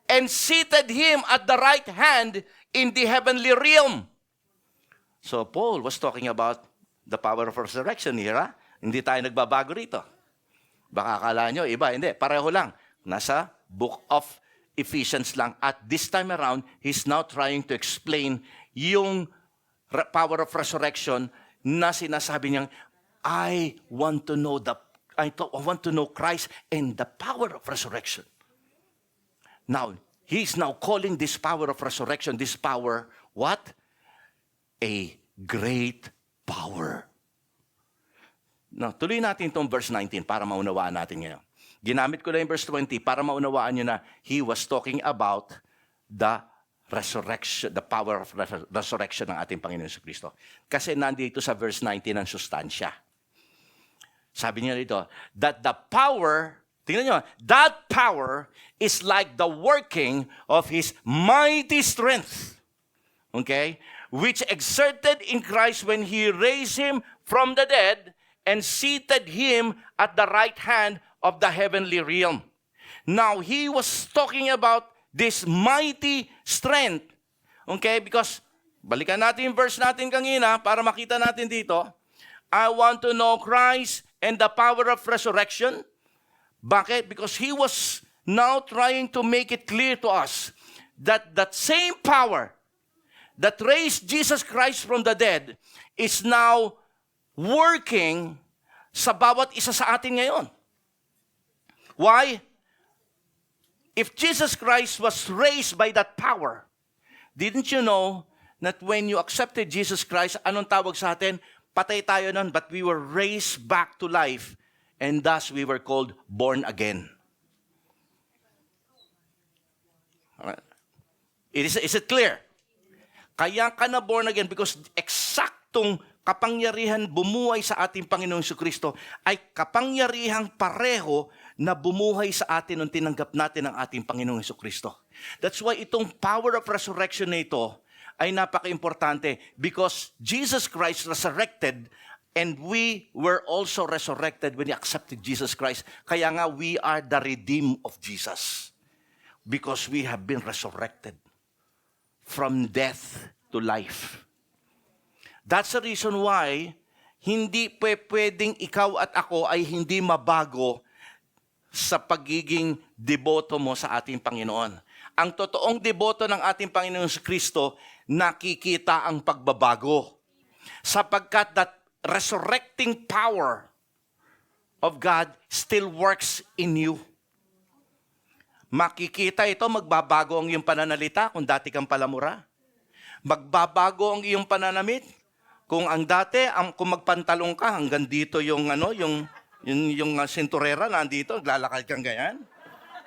and seated Him at the right hand in the heavenly realm. So Paul was talking about the power of resurrection here, ha? Hindi tayo nagbabago rito. Baka akala nyo, iba, hindi. Pareho lang. Nasa book of Ephesians lang. At this time around, he's now trying to explain yung power of resurrection na sinasabi niyang, I want to know Christ and the power of resurrection. Now, he's now calling this power of resurrection, this power, what? A great power. Now, tuloy natin itong verse 19 para maunawaan natin ngayon. Ginamit ko na yung verse 20 para maunawaan nyo na he was talking about the resurrection, the power of resurrection ng ating Panginoon Jesucristo. Kasi nandito sa verse 19 ang sustansya. Sabi niya dito, that the power, tingnan nyo, that power is like the working of His mighty strength. Okay? Which exerted in Christ when He raised Him from the dead and seated Him at the right hand of the heavenly realm. Now, he was talking about this mighty strength. Okay? Because, balikan natin yung verse natin kanina para makita natin dito. I want to know Christ and the power of resurrection. Bakit? Because he was now trying to make it clear to us that that same power that raised Jesus Christ from the dead is now working sa bawat isa sa atin ngayon. Why? If Jesus Christ was raised by that power, didn't you know that when you accepted Jesus Christ, anong tawag sa atin? Patay tayo nun, but we were raised back to life, and thus we were called born again. Is it clear? Kaya ka na born again because eksaktong kapangyarihan bumuhay sa ating Panginoong Jesucristo ay kapangyarihang pareho na bumuhay sa atin nung tinanggap natin ang ating Panginoong Jesucristo. That's why itong power of resurrection na ito ay napaka-importante because Jesus Christ resurrected and we were also resurrected when we accepted Jesus Christ. Kaya nga we are the redeemed of Jesus because we have been resurrected from death to life. That's the reason why hindi pwedeng ikaw at ako ay hindi mabago sa pagiging deboto mo sa ating Panginoon. Ang totoong deboto ng ating Panginoon sa Kristo, nakikita ang pagbabago. Sapagkat that resurrecting power of God still works in you. Makikita ito, magbabago ang iyong pananalita kung dati kang palamura. Magbabago ang iyong pananamit Kung ang dati, kung magpantalong ka, hanggang dito yung, sinturera, nandito, lalakad kang ganyan.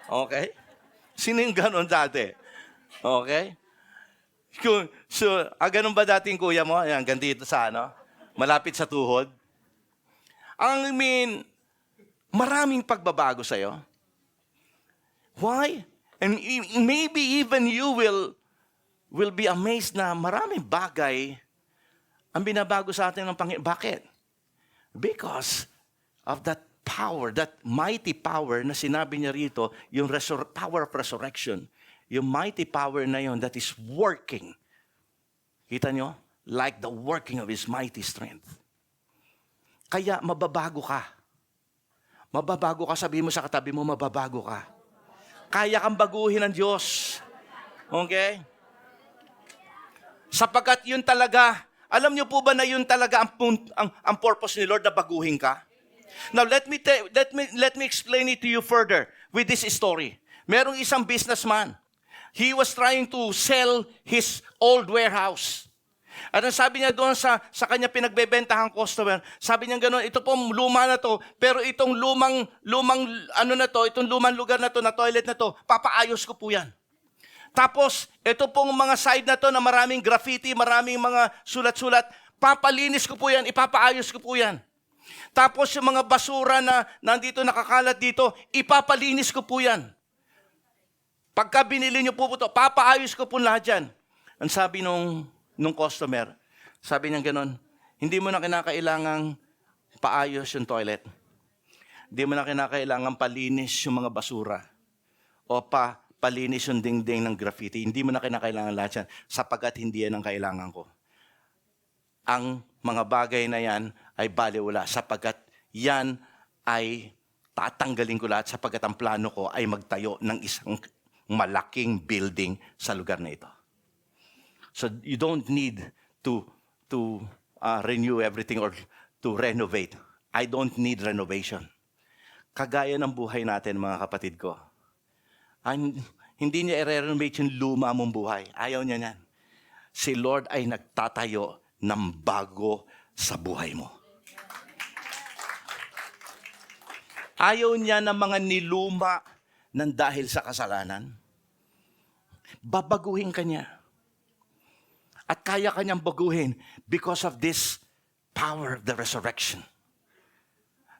Okay? Sino yung ganon dati? Okay? Ganun ba dating kuya mo? Ayan, hanggang dito sa malapit sa tuhod. Maraming pagbabago sa'yo. Why? And maybe even you will be amazed na maraming bagay ang binabago sa atin ng Panginoon. Bakit? Because of that power, that mighty power na sinabi niya rito, yung power of resurrection. Yung mighty power na yon that is working. Kita nyo? Like the working of His mighty strength. Kaya mababago ka. Mababago ka, sabihin mo sa katabi mo, mababago ka. Kaya kang baguhin ng Diyos. Okay? Sapagkat yun talaga, alam niyo po ba na yun talaga ang purpose ni Lord na baguhin ka? Now let me explain it to you further with this story. Merong isang businessman. He was trying to sell his old warehouse. At ang sabi niya doon sa kanya pinagbebentahang customer, sabi niya gano'n, ito po luma na to, pero itong lumang itong lumang lugar na to, na toilet na to, papaayos ko po yan. Tapos, ito pong mga side na to na maraming graffiti, maraming mga sulat-sulat, papalinis ko po yan, ipapaayos ko po yan. Tapos yung mga basura na nandito nakakalat dito, ipapalinis ko po yan. Pagka binili niyo po ito, papaayos ko po lahat yan. Ang sabi nung customer, sabi niya gano'n, hindi mo na kinakailangang paayos yung toilet. Hindi mo na kinakailangang palinis yung mga basura. O palinis yung dingding ng graffiti. Hindi mo na kinakailangan lahat yan, sapagkat hindi yan ang kailangan ko. Ang mga bagay na yan ay baliwala, sapagkat yan ay tatanggalin ko lahat, sapagkat ang plano ko ay magtayo ng isang malaking building sa lugar na ito. So you don't need to renew everything or to renovate. I don't need renovation. Kagaya ng buhay natin, mga kapatid ko. Hindi niya i-renovate yung luma mong buhay. Ayaw niya yan. Si Lord ay nagtatayo ng bago sa buhay mo. Ayaw niya ng mga niluma ng dahil sa kasalanan. Babaguhin ka niya. At kaya kanyang baguhin because of this power of the resurrection.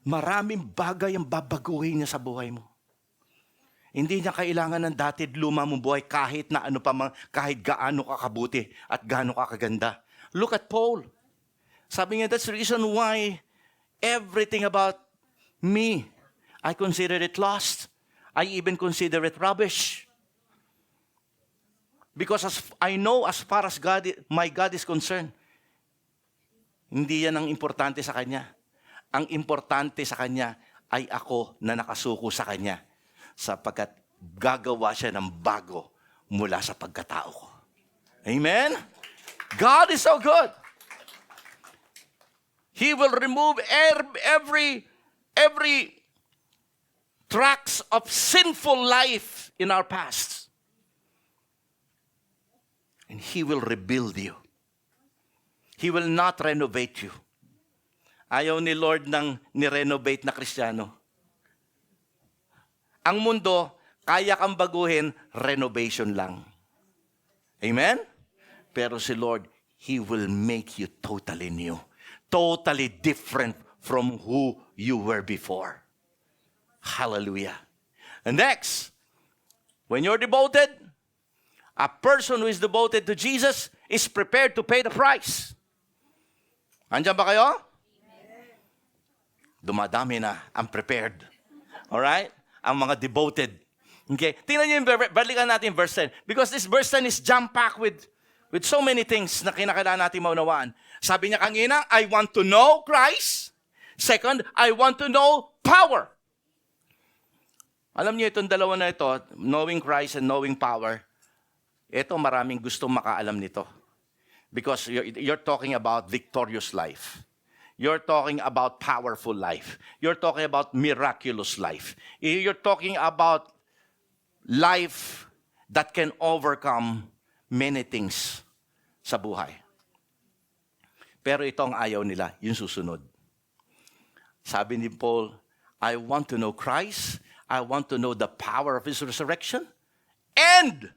Maraming bagay ang babaguhin niya sa buhay mo. Hindi niya kailangan ng dati luma mong buhay kahit na kahit gaano ka kabuti at gaano ka kaganda. Look at Paul. Sabi niya, that's the reason why everything about me, I consider it lost. I even consider it rubbish. Because I know as far as my God is concerned, hindi yan ang importante sa Kanya. Ang importante sa Kanya ay ako na nakasuko sa Kanya, sapagkat gagawa siya ng bago mula sa pagkatao ko. Amen? God is so good. He will remove every tracks of sinful life in our past. And He will rebuild you. He will not renovate you. Ayaw ni Lord ng ni-renovate na Kristiyano. Ang mundo, kaya kang baguhin, renovation lang. Amen? Pero si Lord, He will make you totally new. Totally different from who you were before. Hallelujah. And next, when you're devoted, a person who is devoted to Jesus is prepared to pay the price. Andiyan ba kayo? Dumadami na ang prepared. Alright? Ang mga devoted. Okay? Tingnan niyo yung balikan natin verse 10. Because this verse 10 is jam-packed with so many things na kinakailangan natin maunawaan. Sabi niya kanina, I want to know Christ. Second, I want to know power. Alam niyo itong dalawa na ito, knowing Christ and knowing power, ito maraming gustong makaalam nito. Because you're talking about victorious life. You're talking about powerful life. You're talking about miraculous life. You're talking about life that can overcome many things sa buhay. Pero ito ang ayaw nila, yung susunod. Sabi ni Paul, I want to know Christ, I want to know the power of His resurrection, and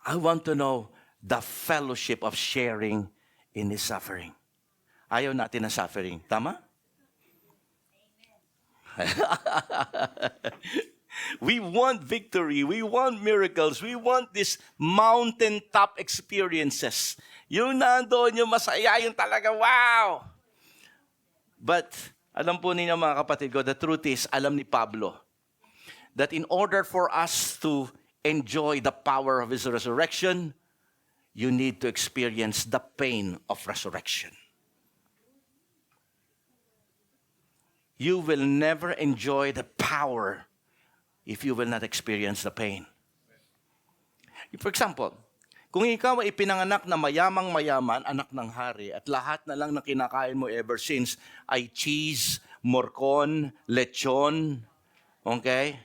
I want to know the fellowship of sharing in His suffering. Ayaw natin ng suffering. Tama? We want victory. We want miracles. We want these mountaintop experiences. Yung nandoon, yung masaya, yung talaga, wow! But, alam po ninyo mga kapatid ko, the truth is, alam ni Pablo, that in order for us to enjoy the power of His resurrection, you need to experience the pain of resurrection. You will never enjoy the power if you will not experience the pain. For example, kung ikaw ay ipinanganak na mayamang-mayaman, anak ng hari, at lahat na lang na kinakain mo ever since ay cheese, morcon, lechon, okay?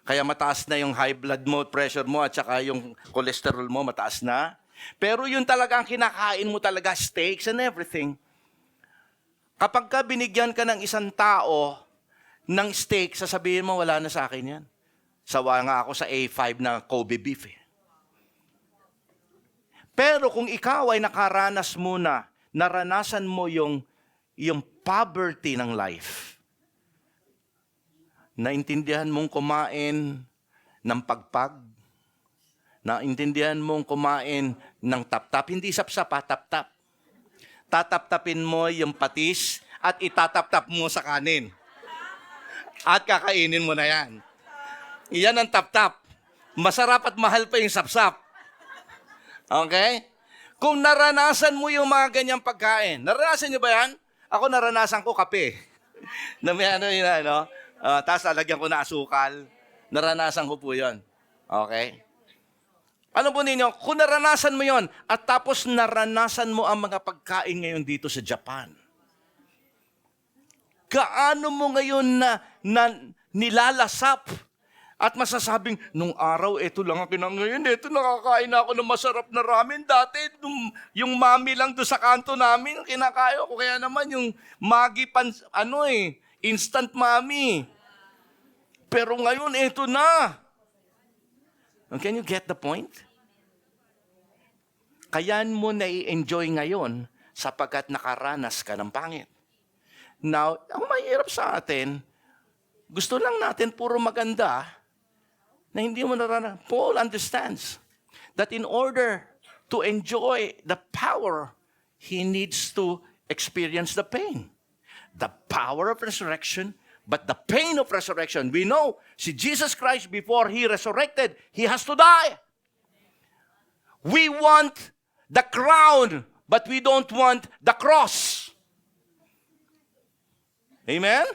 Kaya mataas na yung high blood mo, pressure mo, at saka yung cholesterol mo mataas na. Pero yun talaga ang kinakain mo talaga, steaks and everything. Kapag ka binigyan ka ng isang tao ng steak, sasabihin mo, wala na sa akin yan. Sawa nga ako sa A5 na Kobe beef eh. Pero kung ikaw ay nakaranas muna, naranasan mo yung poverty ng life, naintindihan mong kumain ng pagpag, naintindihan mong kumain ng tap-tap, hindi sap-sap ha, tap-tap. Tatap-tapin mo yung patis at itatap-tap mo sa kanin. At kakainin mo na yan. Iyan ang tap-tap. Masarap at mahal pa yung sap-sap. Okay? Kung naranasan mo yung mga ganyang pagkain, naranasan nyo ba yan? Ako naranasan ko kape. Na may tapos lalagyan ko na asukal. Naranasan ko po yun. Okay? Ano po ninyo, kung naranasan mo yon at tapos naranasan mo ang mga pagkain ngayon dito sa Japan, gaano mo ngayon na nilalasap at masasabing, nung araw, ito lang ang kinangayon, ito nakakain ako ng masarap na ramen. Dati, yung mami lang doon sa kanto namin, kinakain ko. Kaya naman yung Maggi instant mami. Pero ngayon, ito na. Can you get the point? Kaya mo na-enjoy ngayon sapagkat nakaranas ka ng pangit. Now, ang mahirap sa atin, gusto lang natin puro maganda na hindi mo naranasan. Paul understands that in order to enjoy the power, he needs to experience the pain. The power of resurrection, but the pain of resurrection. We know, si Jesus Christ, before He resurrected, He has to die. We want the crown, but we don't want the cross. Amen?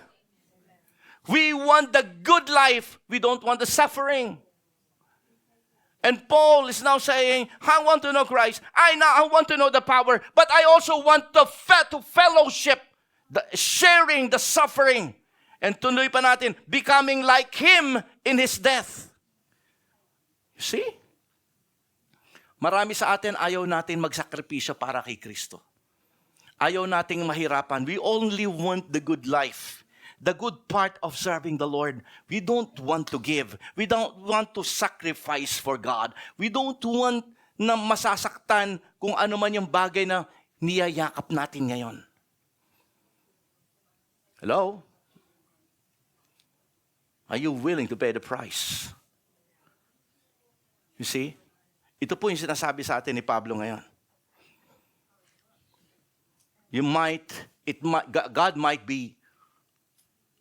We want the good life. We don't want the suffering. And Paul is now saying, I want to know Christ. I want to know the power, but I also want to fellowship, sharing the suffering. And tuloy pa natin, becoming like Him in His death. You see? Marami sa atin, ayaw natin magsakripisyo para kay Kristo. Ayaw nating mahirapan. We only want the good life. The good part of serving the Lord. We don't want to give. We don't want to sacrifice for God. We don't want na masasaktan kung ano man yung bagay na niyayakap natin ngayon. Hello? Are you willing to pay the price? You see? Ito po yung sinasabi sa atin ni Pablo ngayon. God might be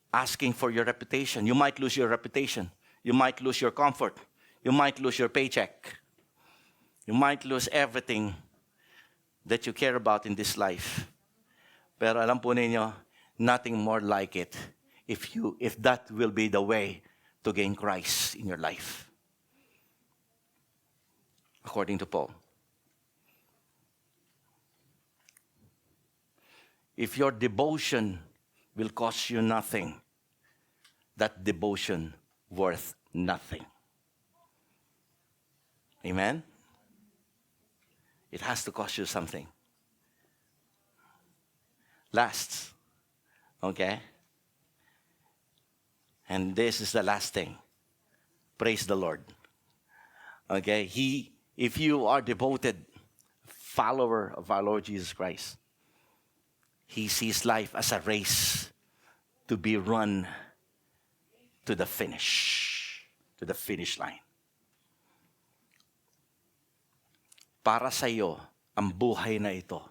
asking for your reputation. You might lose your reputation. You might lose your comfort. You might lose your paycheck. You might lose everything that you care about in this life. Pero alam po ninyo, nothing more like it if that will be the way to gain Christ in your life. According to Paul. If your devotion will cost you nothing, that devotion worth nothing. Amen? It has to cost you something. lasts. Okay? And this is the last thing. Praise the Lord. Okay? If you are devoted follower of our Lord Jesus Christ, He sees life as a race to be run to the finish line. Para sa iyo, ang buhay na ito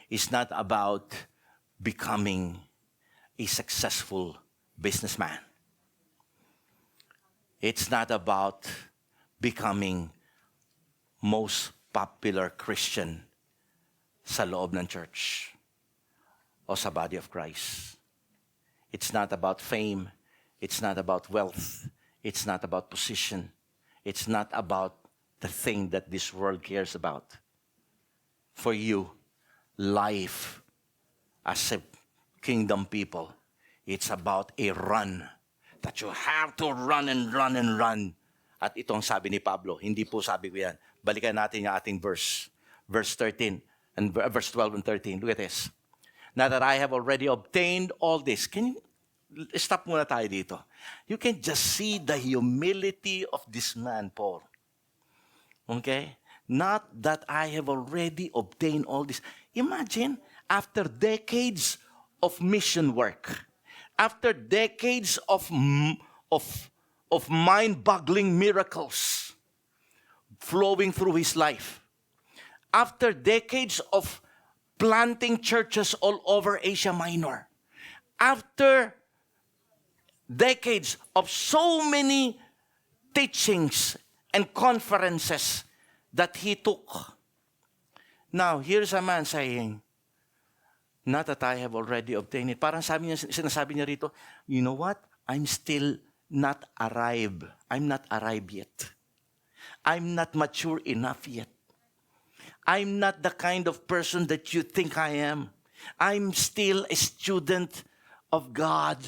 is not about becoming a successful businessman. It's not about becoming most popular Christian sa loob ng church o sa body of Christ. It's not about fame. It's not about wealth. It's not about position. It's not about the thing that this world cares about. For you, life as a kingdom people, it's about a run that you have to run and run and run. At itong sabi ni Pablo, hindi po sabi ko yan. Balikan natin yung ating verse 13 and verse 12 and 13. Look at this. Now that I have already obtained all this. Can you stop muna tayo dito? You can just see the humility of this man, Paul. Okay? Not that I have already obtained all this. Imagine, after decades of mission work, after decades of mind-boggling miracles flowing through his life, after decades of planting churches all over Asia Minor, after decades of so many teachings and conferences that he took. Now, here's a man saying, not that I have already obtained it. Parang sinasabi niya rito, you know what? I'm still not arrived. I'm not arrived yet. I'm not mature enough yet. I'm not the kind of person that you think I am. I'm still a student of God,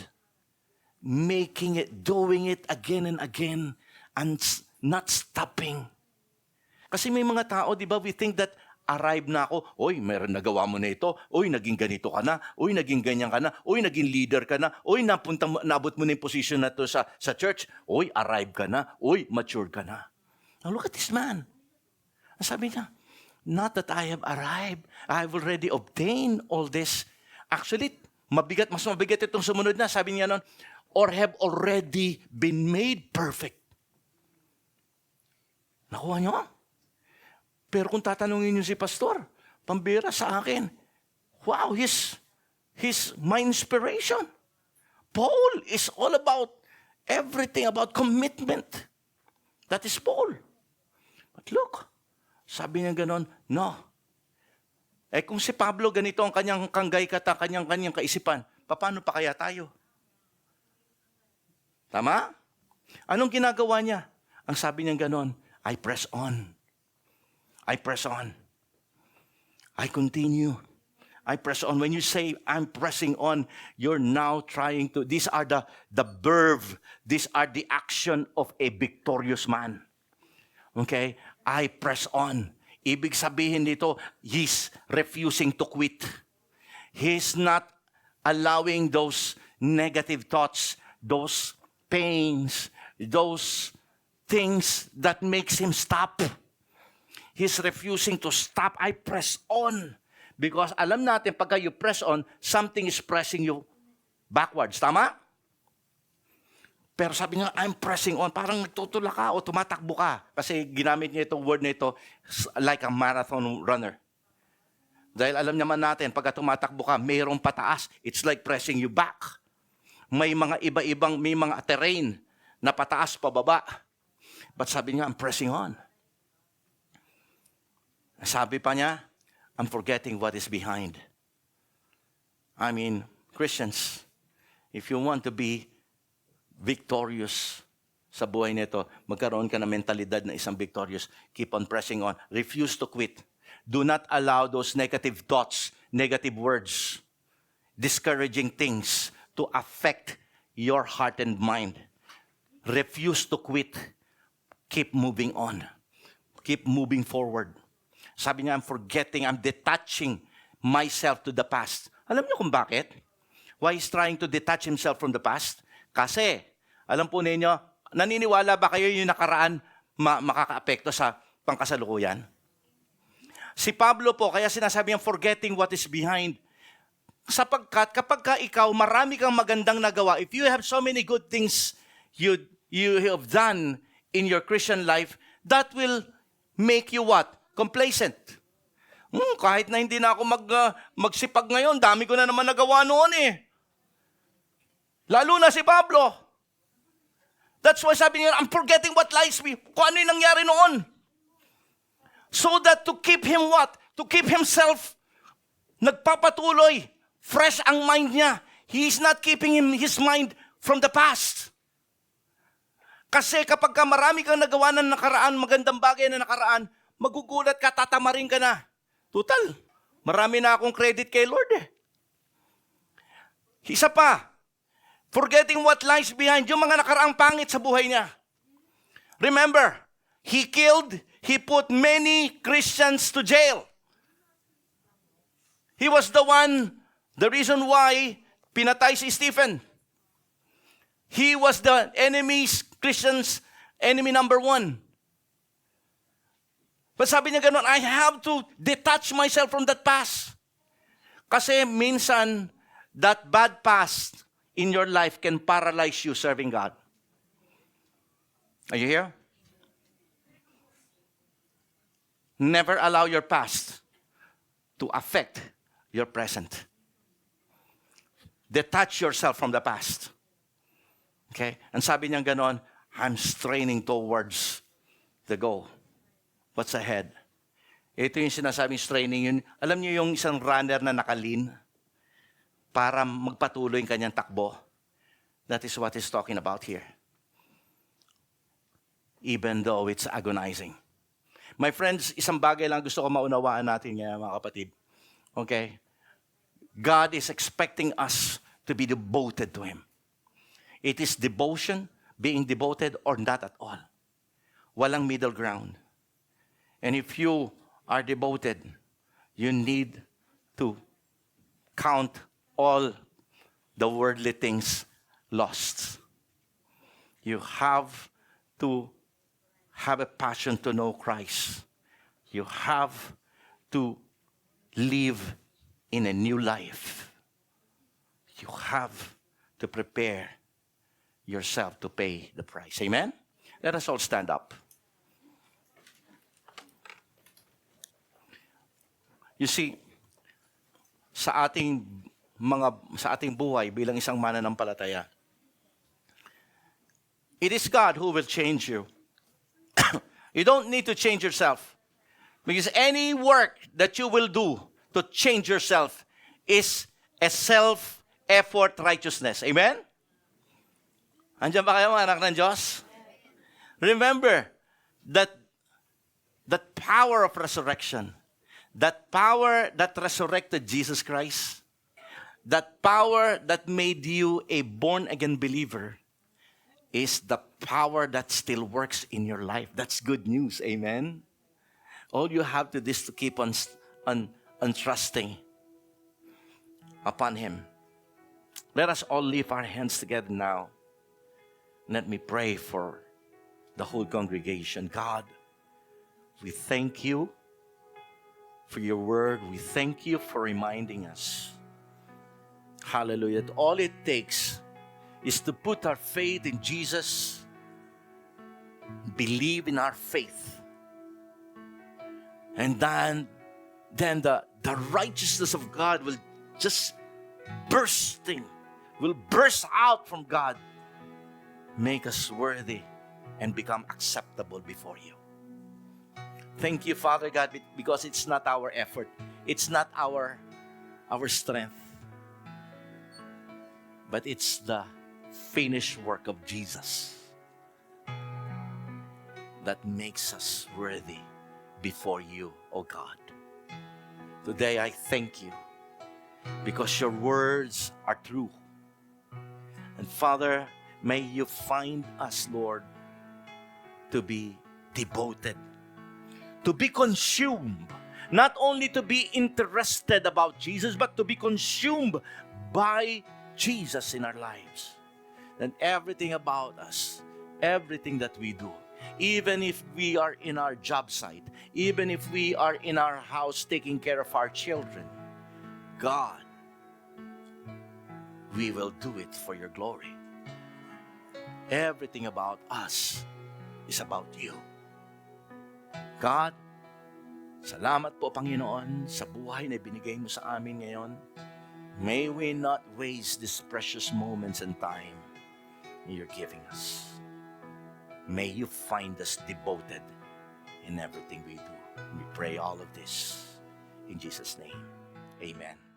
making it, doing it again and again, and not stopping. Kasi may mga tao, di ba, we think that arrive na ako, oy, meron nagawa mo na ito, oy, naging ganito ka na, oy, naging ganyan ka na, oy, naging leader ka na, oy, naabot mo na yung position na to sa church, oy, arrive ka na, oy, mature ka na. Now look at this man. Ang sabi niya, not that I have arrived, I have already obtained all this. Actually, mas mabigat itong sumunod na, sabi niya noon, or have already been made perfect. Nakuha niyo? Pero kung tatanungin niyo si pastor, pambira sa akin, wow, he's my inspiration. Paul is all about everything, about commitment. That is Paul. But look, sabi niya ganon, no. Kung si Pablo ganito ang kanyang kanggay kata, kanyang kaisipan, paano pa kaya tayo? Tama? Anong ginagawa niya? Ang sabi niya ganon, I press on. I press on. I continue. I press on. When you say, I'm pressing on, you're now trying to, these are the verb, these are the action of a victorious man. Okay? I press on. Ibig sabihin dito, he's refusing to quit. He's not allowing those negative thoughts, those pains, those things that makes him stop. He's refusing to stop. I press on. Because alam natin, pagka you press on, something is pressing you backwards. Tama? Pero sabi nga, I'm pressing on. Parang nagtutulak ka o tumatakbo ka. Kasi ginamit niya itong word na ito like a marathon runner. Dahil alam naman natin, pagka tumatakbo ka, mayroong pataas. It's like pressing you back. May mga iba-ibang, may mga terrain na pataas, pababa. But sabi niya, I'm pressing on. Sabi pa niya, I'm forgetting what is behind. I mean, Christians, if you want to be victorious sa buhay nito, magkaroon ka ng mentalidad na isang victorious. Keep on pressing on. Refuse to quit. Do not allow those negative thoughts, negative words, discouraging things to affect your heart and mind. Refuse to quit. Keep moving on. Keep moving forward. Sabi niya, I'm detaching myself to the past. Alam niyo kung bakit? Why he's trying to detach himself from the past? Kasi, alam po ninyo, naniniwala ba kayo yung nakaraan makakaapekto sa pangkasalukuyan? Si Pablo po, kaya sinasabi niyang forgetting what is behind. Sapagkat kapag ka ikaw, marami kang magandang nagawa, if you have so many good things you have done in your Christian life, that will make you what? Complacent. Kahit na hindi na ako magsipag ngayon, dami ko na naman nagawa noon eh. Lalo na si Pablo. That's why sabi niya, I'm forgetting what lies me. Kung ano yung nangyari noon. So that to keep him what? To keep himself nagpapatuloy. Fresh ang mind niya. He is not keeping his mind from the past. Kasi kapag ka marami kang nagawa ng nakaraan, magandang bagay na nakaraan, magugulat ka, tatamarin ka na. Total, marami na akong credit kay Lord eh. Isa pa, forgetting what lies behind, yung mga nakaraang pangit sa buhay niya. Remember, he put many Christians to jail. He was the reason why pinatay si Stephen. He was the Christians' enemy number 1. But sabi niya ganun, I have to detach myself from that past. Kasi minsan, that bad past in your life can paralyze you serving God. Are you here? Never allow your past to affect your present. Detach yourself from the past. Okay? And sabi niya ganon, I'm straining towards the goal. What's ahead? Ito yung sinasabing straining yun. Alam niyo yung isang runner na nakalin para magpatuloy yung kanyang takbo? That is what he's talking about here. Even though it's agonizing. My friends, isang bagay lang gusto ko maunawaan natin ngayon, mga kapatid. Okay? God is expecting us to be devoted to Him. It is devotion, being devoted, or not at all. Walang middle ground. And if you are devoted, you need to count all the worldly things lost. You have to have a passion to know Christ. You have to live in a new life. You have to prepare yourself to pay the price. Amen? Let us all stand up. You see, sa ating buhay bilang isang mananampalataya, it is God who will change you. You don't need to change yourself. Because any work that you will do to change yourself is a self-effort righteousness. Amen? Andiyan ba kayo mga anak ng Diyos? Remember that power of resurrection, that power that resurrected Jesus Christ, that power that made you a born-again believer is the power that still works in your life. That's good news. Amen? All you have to do is to keep on trusting upon Him. Let us all lift our hands together now. Let me pray for the whole congregation. God, we thank you for your word. We thank you for reminding us. Hallelujah. That all it takes is to put our faith in Jesus, believe in our faith, and then the righteousness of God will just burst out from God, make us worthy and become acceptable before you. Thank you, Father God, because it's not our effort. It's not our strength. But it's the finished work of Jesus that makes us worthy before you, O God. Today I thank you because your words are true. And Father, may you find us, Lord, to be devoted, to be consumed, not only to be interested about Jesus, but to be consumed by Jesus in our lives. Then everything about us, everything that we do, even if we are in our job site, even if we are in our house taking care of our children, God, we will do it for your glory. Everything about us is about you. God, salamat po, Panginoon, sa buhay na binigay mo sa amin ngayon. May we not waste these precious moments and time you're giving us. May you find us devoted in everything we do. We pray all of this in Jesus' name. Amen.